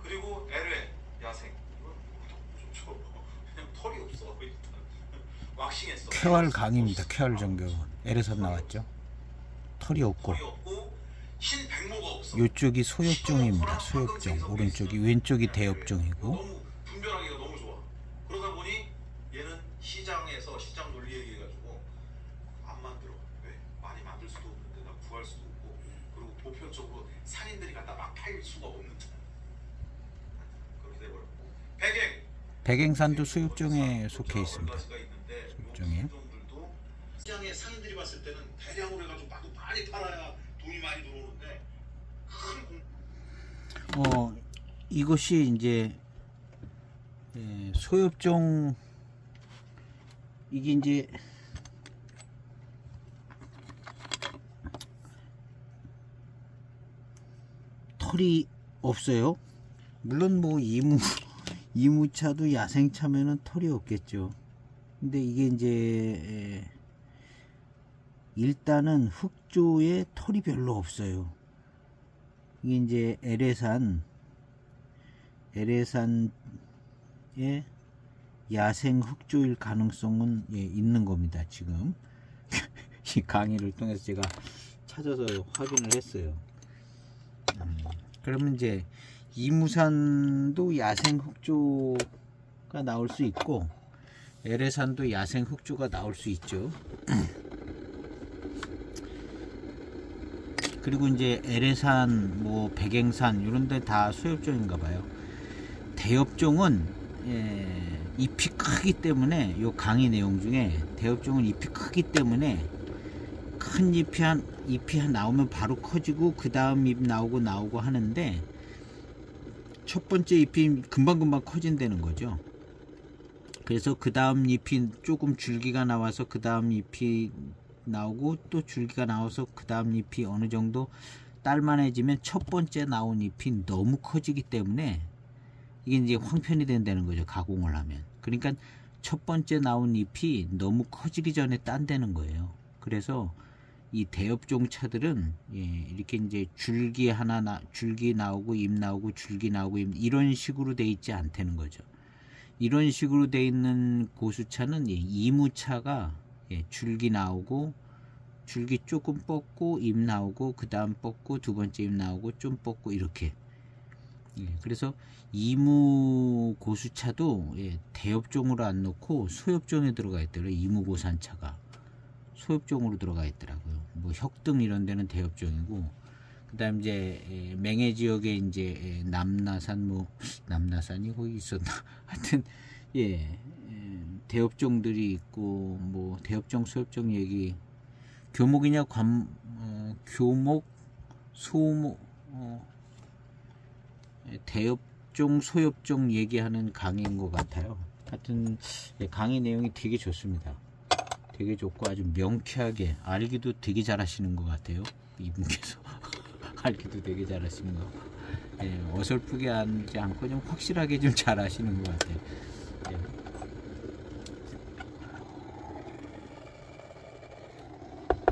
그리고 LA 야생 이건 좀 좋죠. 그냥 털이 없어. 일단 왁싱했어. 쾌활 강입니다. 쾌활 정교. 에레산 나왔죠. 털이 없고. 흰 백모가 없어. 이쪽이 소엽종입니다. 소엽종. 오른쪽이, 왼쪽이 대엽종이고. 너무 분별하기가 너무 좋아. 그러다 보니 얘는 시장에서 시장 논리에 의해 가지고 안 만들어. 왜? 많이 만들 수도 없는데 나 구할 수도 없고. 그리고 보편적으로 산인들이 갖다 막 팔 수가 없는 그렇게 돼버렸고. 백행산도 소엽종에 속해 있습니다. 소엽종이에요. 시장에 상인들이 봤을 때는 대량으로 해가지고 많이 팔아야 돈이 많이 들어오는데 이것이 이제 소엽종, 이게 이제 털이 없어요. 물론 뭐 이무차도 야생차면은 털이 없겠죠. 근데 이게 이제 일단은 흑조에 털이 별로 없어요. 이게 이제 에레산의 야생 흑조일 가능성은 있는 겁니다. 지금 이 강의를 통해서 제가 찾아서 확인을 했어요. 그러면 이제 이무산도 야생 흑조가 나올 수 있고 에레산도 야생 흑조가 나올 수 있죠. 그리고 이제 에레산, 뭐 백행산 이런 데 다 소엽종인가 봐요. 대엽종은 잎이 크기 때문에, 요 강의 내용 중에 대엽종은 잎이 크기 때문에 큰 잎이 나오면 바로 커지고 그 다음 잎 나오고 하는데, 첫 번째 잎이 금방금방 커진다는 거죠. 그래서 그 다음 잎이 조금 줄기가 나와서 그 다음 잎이 나오고 또 줄기가 나와서 그 다음 잎이 어느 정도 딸만해지면 첫 번째 나온 잎이 너무 커지기 때문에 이게 이제 황편이 된다는 거죠. 가공을 하면. 그러니까 첫 번째 나온 잎이 너무 커지기 전에 딴다는 거예요. 그래서 이 대엽종 차들은 이렇게 이제 줄기 줄기 나오고 잎 나오고 줄기 나오고 잎 이런 식으로 돼 있지 않다는 거죠. 이런 식으로 돼 있는 고수차는 이무차가 줄기 나오고 줄기 조금 뻗고 잎 나오고 그 다음 뻗고 두 번째 잎 나오고 좀 뻗고 이렇게. 그래서 이무 고수차도 대엽종으로 안 놓고 소엽종에 들어가 있더라고요. 이무고산차가 소엽종으로 들어가 있더라고요. 뭐 혁등 이런 데는 대엽종이고, 그다음 이제 맹해 지역에 이제 남나산 뭐 남나산이 거기 있었나 하여튼 대엽종들이 있고 뭐 대엽종 소엽종 얘기 교목이냐 교목 소목 대엽종 소엽종 얘기하는 강의인 것 같아요. 하여튼 강의 내용이 되게 좋습니다. 되게 좋고 아주 명쾌하게 알기도 되게 잘하시는 것 같아요. 이분께서 알기도 되게 잘하시는 것 같고, 어설프게 하지 않고 좀 확실하게 좀 잘하시는 것 같아요.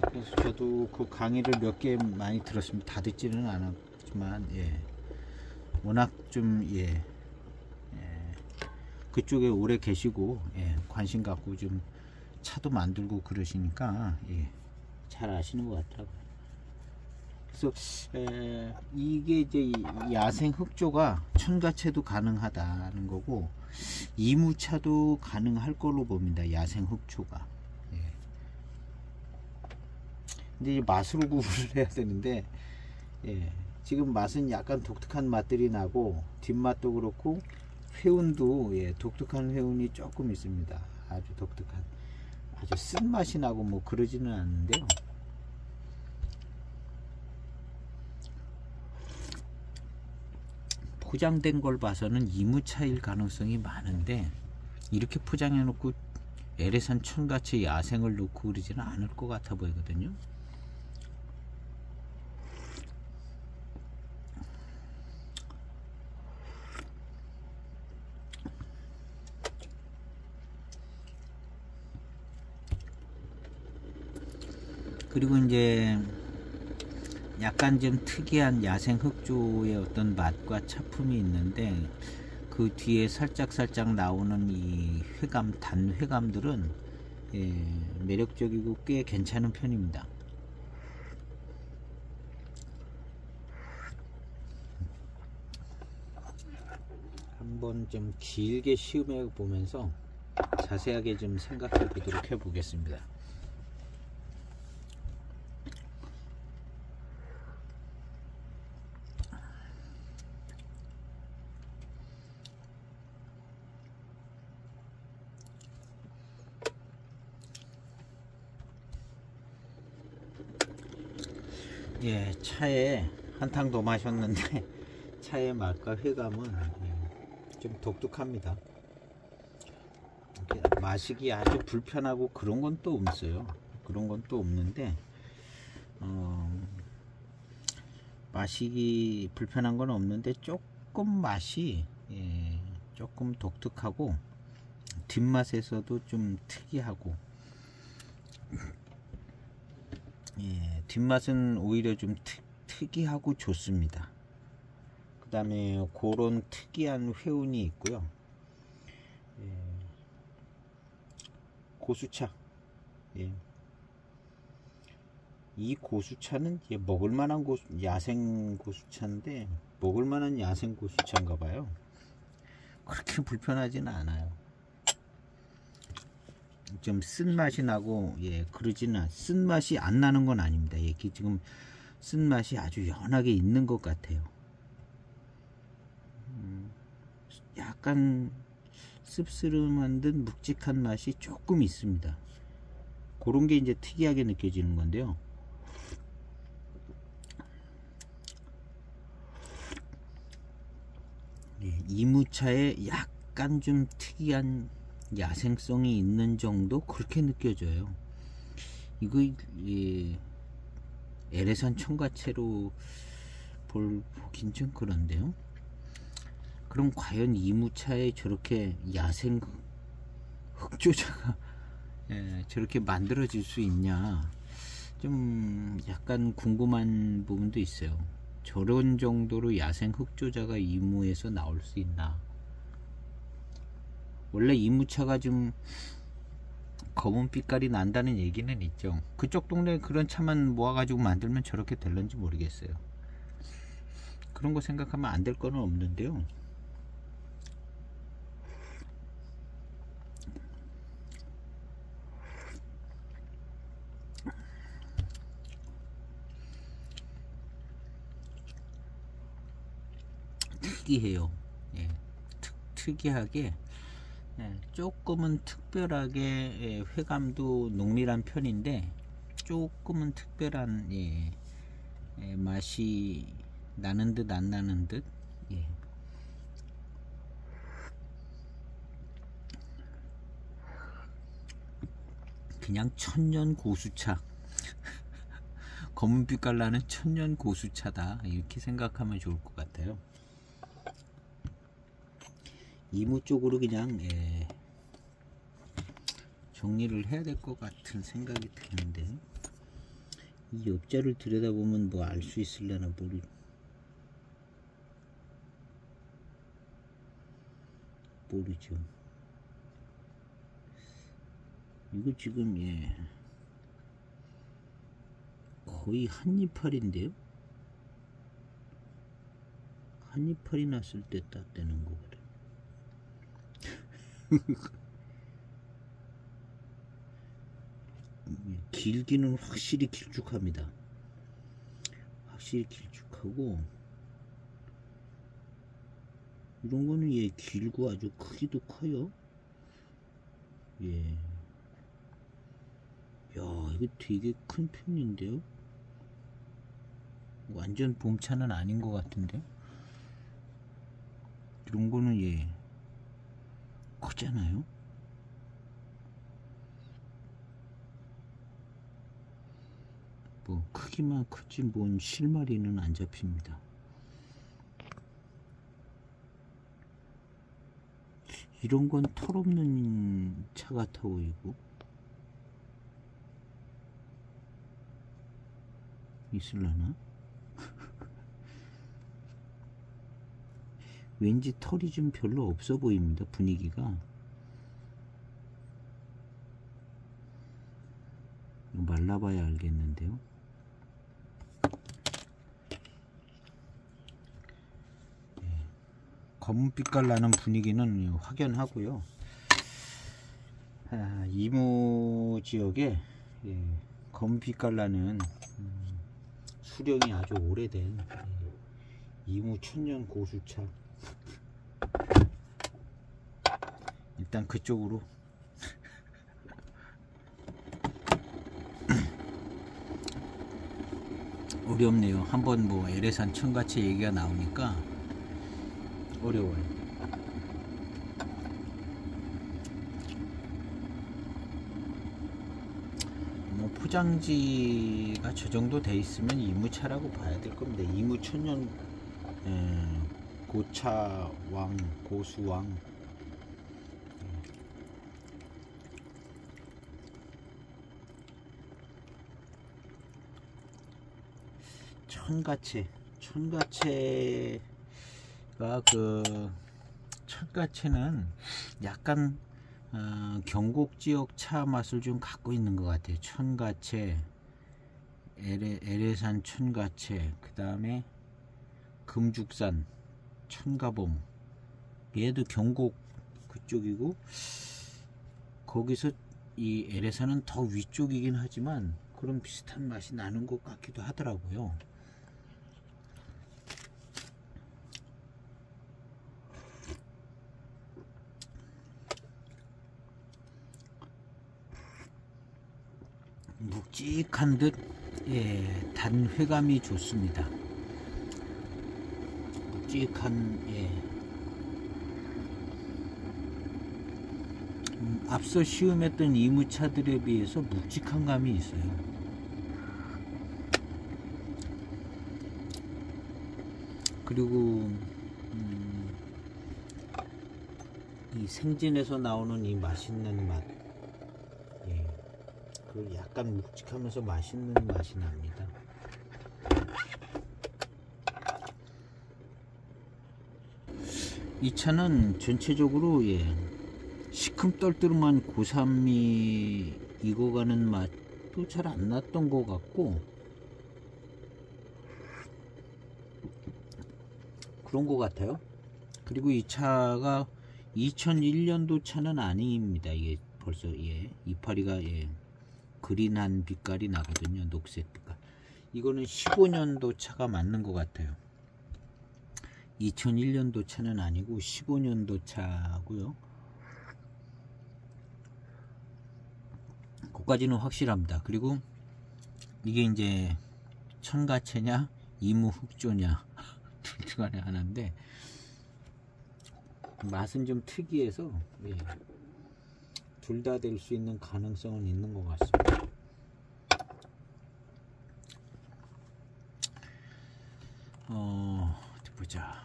그래서 저도 그 강의를 몇 개 많이 들었습니다. 다 듣지는 않았지만 워낙 좀 그쪽에 오래 계시고 관심 갖고 좀 차도 만들고 그러시니까 잘 아시는 것 같더라고요. 그래서 이게 이제 야생 흑조가 천가채도 가능하다는 거고 이무차도 가능할 걸로 봅니다. 야생 흑조가. 근데 맛으로 구분을 해야 되는데 지금 맛은 약간 독특한 맛들이 나고 뒷맛도 그렇고 회운도 독특한 회운이 조금 있습니다. 아주 독특한 아주 쓴맛이 나고 뭐 그러지는 않는데요. 포장된 걸 봐서는 이무차일 가능성이 많은데 이렇게 포장해 놓고 에레산 천가채 야생을 놓고 그러지는 않을 것 같아 보이거든요. 그리고 이제 약간 좀 특이한 야생 흑조의 어떤 맛과 차품이 있는데 그 뒤에 살짝 나오는 이 단회감들은 매력적이고 꽤 괜찮은 편입니다. 한번 좀 길게 시음해 보면서 자세하게 좀 생각해 보도록 해 보겠습니다. 차에 한탕 더 마셨는데 차의 맛과 회감은 좀 독특합니다. 마시기 아주 불편하고 그런 건 또 없어요. 그런 건 또 없는데 마시기 불편한 건 없는데 조금 맛이 조금 독특하고 뒷맛에서도 좀 특이하고 뒷맛은 오히려 좀 특이하고 좋습니다. 그 다음에 그런 특이한 회운이 있고요. 고수차 이 고수차는 먹을만한 야생 고수차인데 먹을만한 야생 고수차인가 봐요. 그렇게 불편하지는 않아요. 좀 쓴맛이 나고 그러지는 쓴맛이 안 나는 건 아닙니다. 지금 쓴맛이 아주 연하게 있는 것 같아요. 약간 씁쓸한 듯 묵직한 맛이 조금 있습니다. 그런 게 이제 특이하게 느껴지는 건데요. 이무차에 약간 좀 특이한 야생성이 있는 정도 그렇게 느껴져요. 이거 에레산 청가채로 보긴 좀 그런데요. 그럼 과연 이무차에 저렇게 야생 흑조자가 저렇게 만들어질 수 있냐, 좀 약간 궁금한 부분도 있어요. 저런 정도로 야생 흑조자가 이무에서 나올 수 있나. 원래 이무차가 좀 검은 빛깔이 난다는 얘기는 있죠. 그쪽 동네에 그런 차만 모아가지고 만들면 저렇게 될런지 모르겠어요. 그런 거 생각하면 안 될 거는 없는데요. 특이해요. 예, 특이하게, 조금은 특별하게, 회감도 농밀한 편인데 조금은 특별한 맛이 나는 듯 안 나는 듯. 그냥 천년 고수차. 검은 빛깔 나는 천년 고수차다, 이렇게 생각하면 좋을 것 같아요. 이무 쪽으로 그냥 정리를 해야 될 것 같은 생각이 드는데, 이 엽자를 들여다보면 뭐 알 수 있으려나 모르죠. 이거 지금 거의 한입팔인데요. 한입팔이 났을 때 땄다는 거거든. 길기는 확실히 길쭉합니다. 확실히 길쭉하고, 이런 거는 길고 아주 크기도 커요. 야, 이거 되게 큰 편인데요. 완전 봄차는 아닌 것 같은데. 이런 거는 크잖아요. 뭐 크기만 크지 뭔 실마리는 안 잡힙니다. 이런 건 털없는 차 같아 보이고. 있을라나? 왠지 털이 좀 별로 없어 보입니다. 분위기가. 말라봐야 알겠는데요. 검은 빛깔 나는 분위기는 확연하고요. 이무 지역에 검은 빛깔 나는 수령이 아주 오래된 이무 천년 고수차, 일단 그쪽으로 어렵네요. 한번 뭐 에레산 청가채 얘기가 나오니까 어려워요. 뭐 포장지가 저 정도 돼 있으면 이무차라고 봐야 될 겁니다. 이무 천년 고차왕, 고수왕. 천가채가 천가채는 약간 경곡 지역 차 맛을 좀 갖고 있는 것 같아요. 천가채, 에레산 천가채, 그 다음에 금죽산 천가봉, 얘도 경곡 그쪽이고, 거기서 이 에레산은 더 위쪽이긴 하지만 그런 비슷한 맛이 나는 것 같기도 하더라고요. 묵직한 듯 단회감이 좋습니다. 묵직한 앞서 시음했던 이무차들에 비해서 묵직한 감이 있어요. 그리고 이 생진에서 나오는 이 맛있는 맛, 예, 그 약간 묵직하면서 맛있는 맛이 납니다. 이 차는 전체적으로 예, 시큼떨뜨름한 고산미 익어가는 맛도 잘 안 났던 것 같고 그런 것 같아요. 그리고 이 차가 2001년도 차는 아닙니다. 이게 벌써 예, 이파리가 예, 그린한 빛깔이 나거든요. 녹색 빛깔. 이거는 15년도 차가 맞는 것 같아요. 2001년도 차는 아니고 15년도 차고요. 그까지는 확실합니다. 그리고 이게 이제 청가채냐 이무흑조냐 둘 중 안에 하나인데 맛은 좀 특이해서 예, 둘 다 될 수 있는 가능성은 있는 것 같습니다. 어디 보자.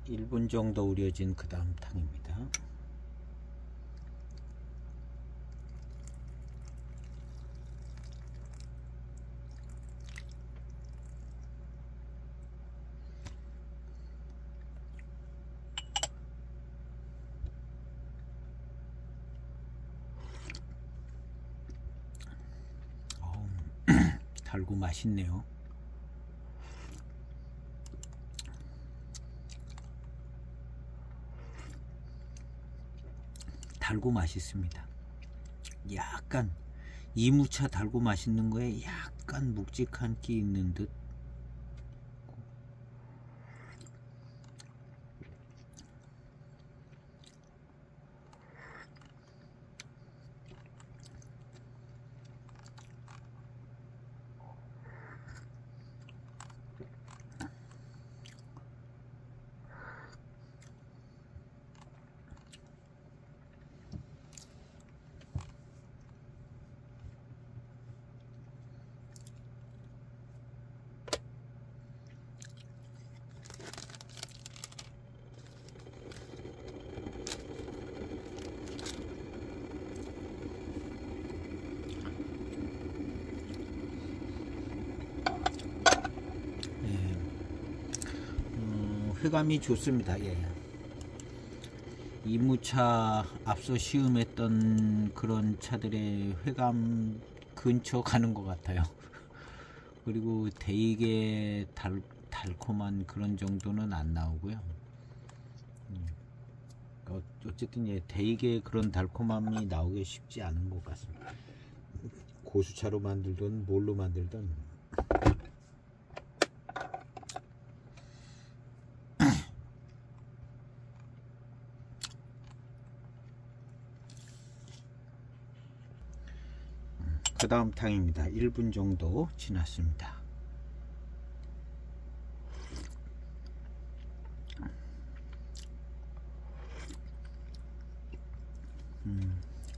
일 분 정도 우려진 그 다음 탕입니다. 달고 맛있네요. 달고 맛있습니다. 약간 이무차 달고 맛있는 거에 약간 묵직한 끼 있는 듯. 쾌감이 좋습니다. 예. 이무차 앞서 시음했던 그런 차들의 회감 근처 가는 것 같아요. 그리고 되게 달콤한 그런 정도는 안 나오고요. 어쨌든 예, 되게 그런 달콤함이 나오기 쉽지 않은 것 같습니다. 고수차로 만들든 뭘로 만들든 그 다음 탕입니다. 1분 정도 지났습니다.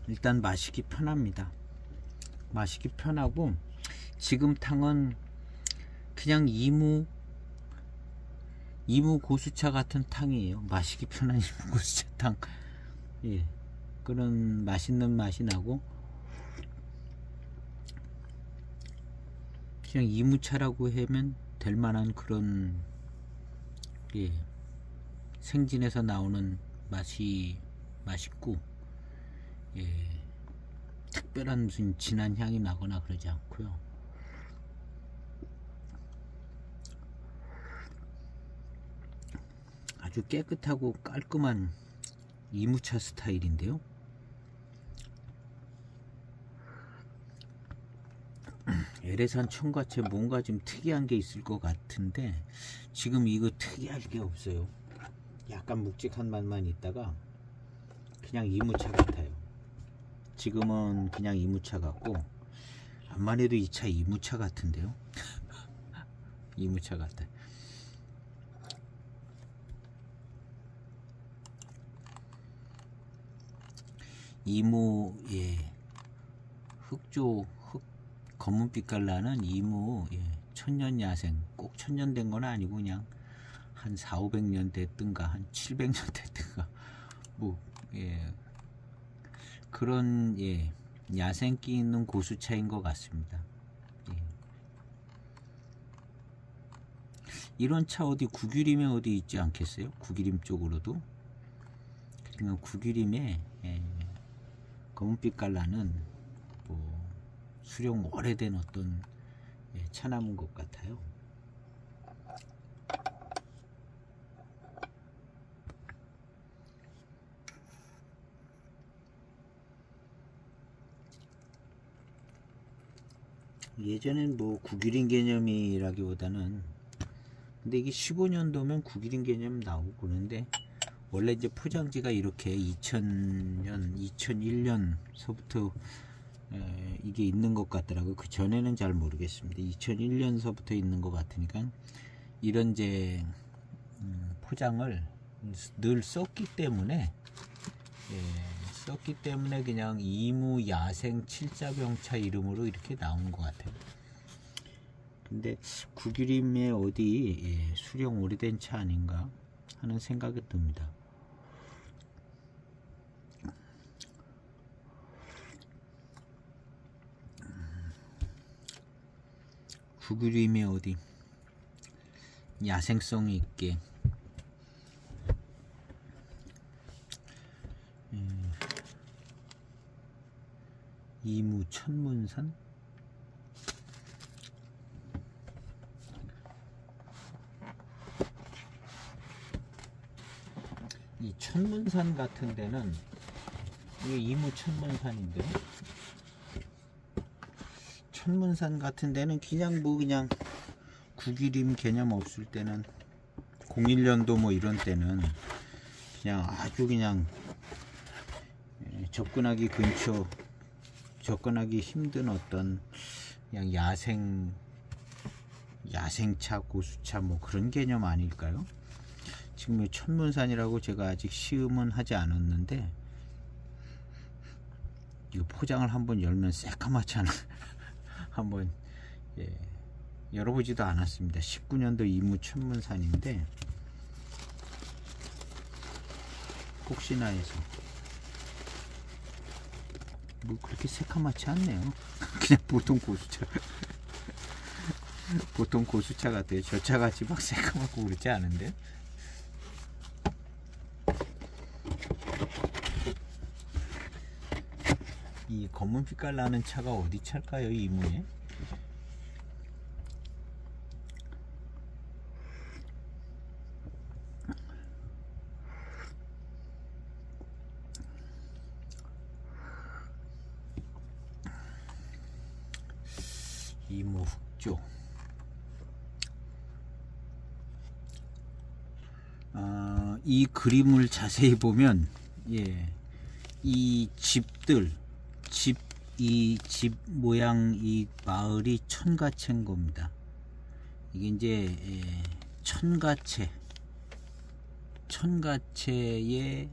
일단 마시기 편합니다. 마시기 편하고 지금 탕은 그냥 이무 고수차 같은 탕이에요. 마시기 편한 이무 고수차 탕. 예, 그런 맛있는 맛이 나고 그냥 이무차라고 하면 될 만한 그런 예, 생진에서 나오는 맛이 맛있고 예, 특별한 무슨 진한 향이 나거나 그러지 않고요. 아주 깨끗하고 깔끔한 이무차 스타일인데요. 에레산 청가채 뭔가 좀 특이한 게 있을 것 같은데 지금 이거 특이할 게 없어요. 약간 묵직한 맛만 있다가 그냥 이무차 같아요. 지금은 그냥 이무차 같고 암만 해도 이 차 이무차 같은데요. 이무차 같아. 이무, 예, 흑조, 검은빛깔 나는 이무, 예, 천년 야생. 꼭 천년 된 건 아니고 그냥 한 400~500년 됐든가 한 700년 됐든가 뭐, 예, 그런, 예, 야생기 있는 고수차인 것 같습니다. 예. 이런 차 어디 구규림에 어디 있지 않겠어요? 구규림 쪽으로도. 그러면 구규림에, 예, 검은빛깔 나는 뭐 수령 오래된 어떤, 예, 차 남은 것 같아요. 예전엔 뭐 구규림 개념이라기보다는, 근데 이게 15년도면 구규림 개념 나오고 그러는데 원래 이제 포장지가 이렇게 2000년, 2001년서부터 이게 있는 것 같더라고요. 그 전에는 잘 모르겠습니다. 2001년서부터 있는 것 같으니까 이런 이제 포장을 늘 썼기 때문에, 그냥 이무 야생 칠자병차 이름으로 이렇게 나온 것 같아요. 근데 구규림에 어디, 예, 수령 오래된 차 아닌가 하는 생각이 듭니다. 구규림에 어디 야생성이 있게, 이무 천문산, 이 천문산 같은 데는, 이게 이무 천문산인데, 천문산 같은 데는 그냥 뭐 그냥 구규림 개념 없을 때는 01년도 뭐 이런 때는 그냥 아주 그냥 접근하기 힘든 어떤 그냥 야생차, 고수차 뭐 그런 개념 아닐까요? 지금 천문산이라고 제가 아직 시음은 하지 않았는데 이거 포장을 한번 열면 새까맣잖아. 한번, 예, 열어보지도 않았습니다. 19년도 이무 천문산인데 혹시나 해서 뭐 그렇게 새까맣지 않네요. 그냥 보통 고수차. 보통 고수차 같아요. 저 차같이 막 새까맣고 그렇지 않은데. 이 검은 빛깔 나는 차가 어디 차일까요? 이무에? 이무 흑조. 이 그림을 자세히 보면, 예, 이 집들, 이 집 모양, 이 마을이 천가채인 겁니다. 이게 이제 천가채의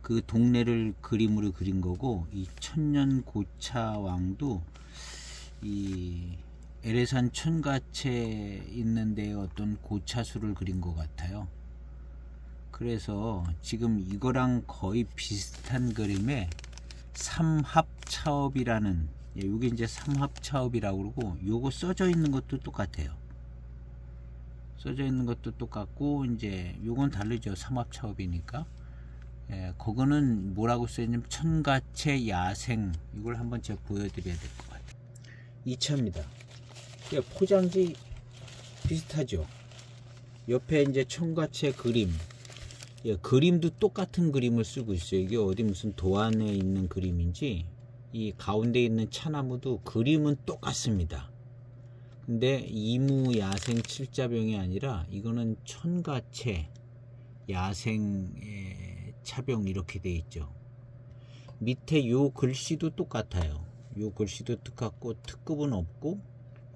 그 동네를 그림으로 그린 거고, 이 천년 고차왕도 이 에레산 천가채 있는데 어떤 고차수를 그린 것 같아요. 그래서 지금 이거랑 거의 비슷한 그림에 삼합차업이라는, 이게 이제 삼합차업이라고 그러고, 요거 써져 있는 것도 똑같아요. 써져 있는 것도 똑같고, 이제 요건 다르죠. 삼합차업이니까. 예, 그거는 뭐라고 써있냐면 천가채 야생. 이걸 한번 제가 보여드려야 될 것 같아요. 이 차입니다. 포장지 비슷하죠. 옆에 이제 천가채 그림, 예, 그림도 똑같은 그림을 쓰고 있어요. 이게 어디 무슨 도안에 있는 그림인지 이 가운데 있는 차나무도 그림은 똑같습니다. 근데 이무 야생 칠자병이 아니라 이거는 천가채 야생 차병 이렇게 돼 있죠. 밑에 요 글씨도 똑같아요. 요 글씨도 똑같고 특급은 없고,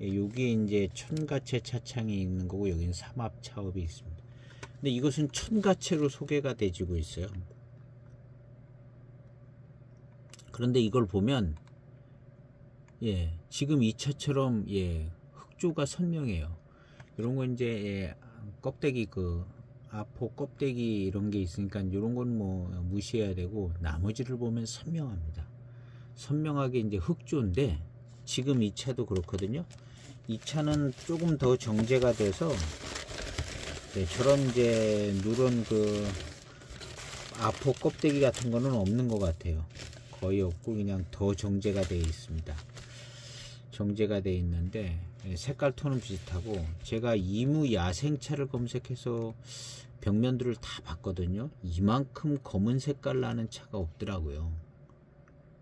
여기에 이제 천가채 차창이 있는 거고 여기는 삼합 차업이 있습니다. 근데 이것은 천가채로 소개가 되지고 있어요. 그런데 이걸 보면 지금 이 차처럼 흑조가 선명해요. 이런 거 이제 껍데기 아포 껍데기 이런 게 있으니까 이런 건 뭐 무시해야 되고, 나머지를 보면 선명합니다. 선명하게 이제 흑조인데 지금 이 차도 그렇거든요. 이 차는 조금 더 정제가 돼서 저런 이제 누런 아포 껍데기 같은 거는 없는 것 같아요. 거의 없고 그냥 더 정제가 되어 있습니다. 정제가 되어 있는데 색깔 톤은 비슷하고, 제가 이무 야생차를 검색해서 벽면들을 다 봤거든요. 이만큼 검은 색깔 나는 차가 없더라고요.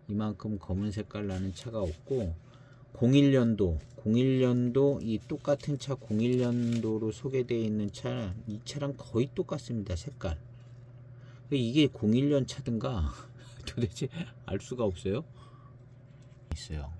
이만큼 검은 색깔 나는 차가 없고, 01년도 이 똑같은 차 01년도로 소개되어 있는 차, 이 차랑 거의 똑같습니다. 색깔. 이게 01년 차든가 도대체 알 수가 없어요. 있어요.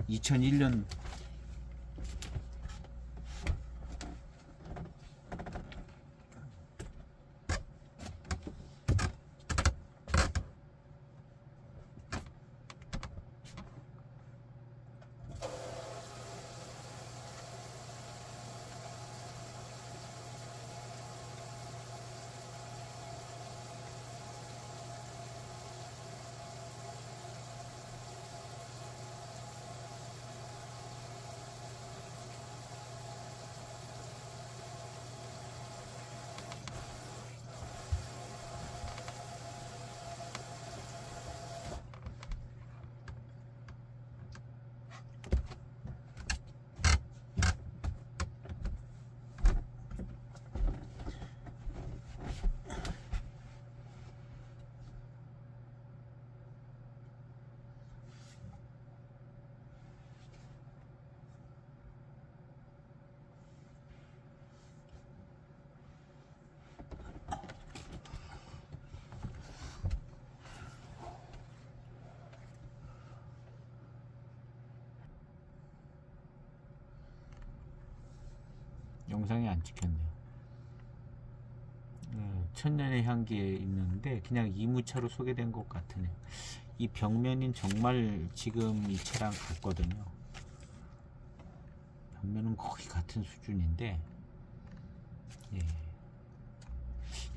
(2001년) 영상이 안 찍혔네요. 천년의 향기에 있는데 그냥 이무차로 소개된 것 같으네요. 이 벽면은 정말 지금 이 차랑 같거든요. 벽면은 거의 같은 수준인데,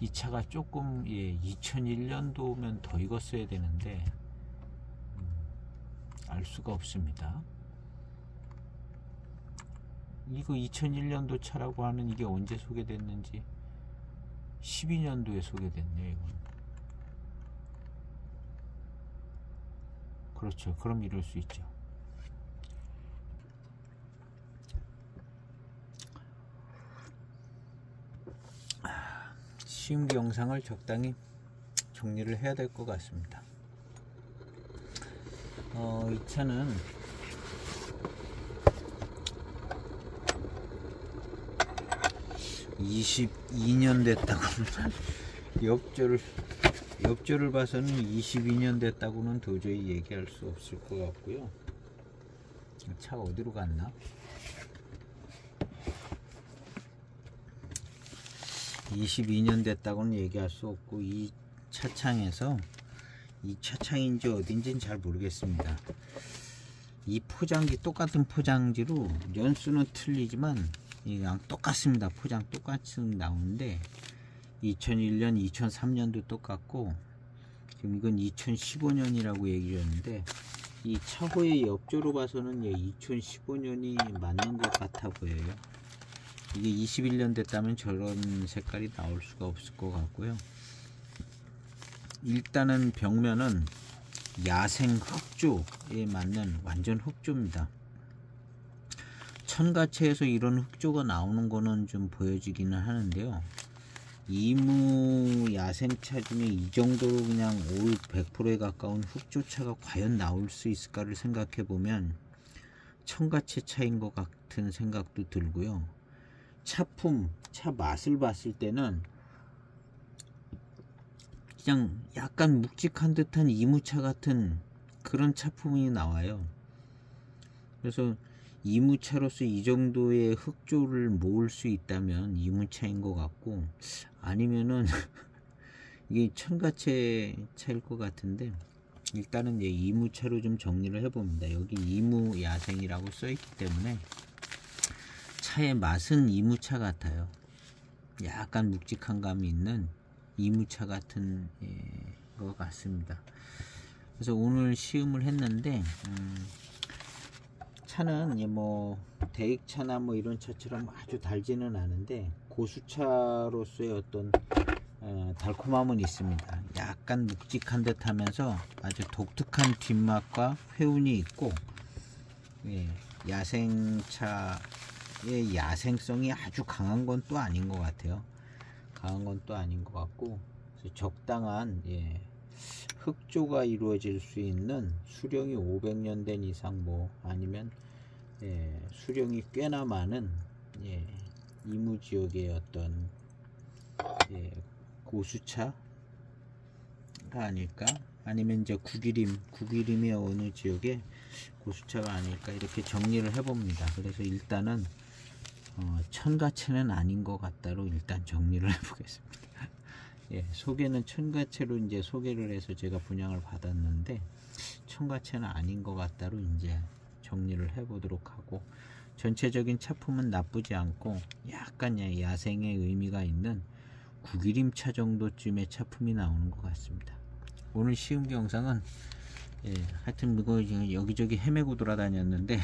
이 차가 조금 2001년도면 더 익었어야 되는데 알 수가 없습니다. 이거 2001년도 차라고 하는 이게 언제 소개됐는지 12년도에 소개됐네요. 이건. 그렇죠. 그럼 이럴 수 있죠. 시음기 영상을 적당히 정리를 해야 될 것 같습니다. 이 차는 (22년) 됐다고는 옆조를 봐서는 22년 됐다고는 도저히 얘기할 수 없을 것 같고요. 차가 어디로 갔나? (22년) 됐다고는 얘기할 수 없고, 이 차창에서 이 차창인지 어딘지는 잘 모르겠습니다. 이 포장지, 똑같은 포장지로 연수는 틀리지만 그냥 똑같습니다. 포장 똑같이 나오는데 2001년, 2003년도 똑같고, 지금 이건 2015년이라고 얘기했는데 이 차고의 옆조로 봐서는 2015년이 맞는 것 같아 보여요. 이게 21년 됐다면 저런 색깔이 나올 수가 없을 것 같고요. 일단은 벽면은 야생 흑조에 맞는 완전 흑조입니다. 천가체에서 이런 흑조가 나오는 거는 좀 보여지기는 하는데요. 이무 야생차 중에 이 정도로 그냥 올 100%에 가까운 흑조차가 과연 나올 수 있을까를 생각해 보면 천가체 차인 것 같은 생각도 들고요. 차품, 차 맛을 봤을 때는 그냥 약간 묵직한 듯한 이무차 같은 그런 차품이 나와요. 그래서 이무차로서 이 정도의 흑조를 모을 수 있다면 이무차인 것 같고, 아니면은 이게 천가체 차일 것 같은데, 일단은 이무차로 좀 정리를 해봅니다. 여기 이무 야생이라고 써있기 때문에 차의 맛은 이무차 같아요. 약간 묵직한 감이 있는 이무차 같은 것 같습니다. 그래서 오늘 시음을 했는데, 차는 뭐 대익차나 뭐 이런 차처럼 아주 달지는 않은데 고수차로서의 어떤 달콤함은 있습니다. 약간 묵직한 듯 하면서 아주 독특한 뒷맛과 회운이 있고, 야생차의 야생성이 아주 강한 건 또 아닌 것 같아요. 강한 건 또 아닌 것 같고, 그래서 적당한 흑조가 이루어질 수 있는 수령이 500년 된 이상, 뭐 아니면 수령이 꽤나 많은 이무 지역의 어떤 고수차가 아닐까, 아니면 이제 구기림의 어느 지역의 고수차가 아닐까, 이렇게 정리를 해봅니다. 그래서 일단은 천가체는 아닌 것 같다로 일단 정리를 해보겠습니다. 소개는 천가체로 이제 소개를 해서 제가 분양을 받았는데 천가체는 아닌 것 같다로 이제 정리를 해보도록 하고, 전체적인 차품은 나쁘지 않고 약간 야생의 의미가 있는 구기림차 정도쯤의 차품이 나오는 것 같습니다. 오늘 시음기 영상은 하여튼 이거 여기저기 헤매고 돌아다녔는데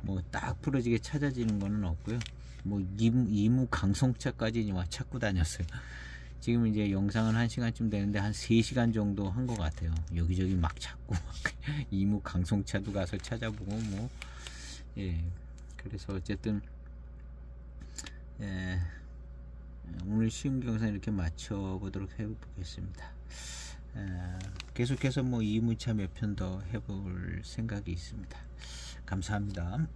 뭐 딱 부러지게 찾아지는 거는 없고요. 뭐 이무 강송차까지 찾고 다녔어요. 지금 이제 영상은 1시간쯤 되는데 한 3시간 정도 한 것 같아요. 여기저기 막 찾고 이무 강송차도 가서 찾아보고 뭐 그래서 어쨌든 오늘 시음기 영상 이렇게 마쳐보도록 해보겠습니다. 계속해서 뭐 이무차 몇 편 더 해볼 생각이 있습니다. 감사합니다.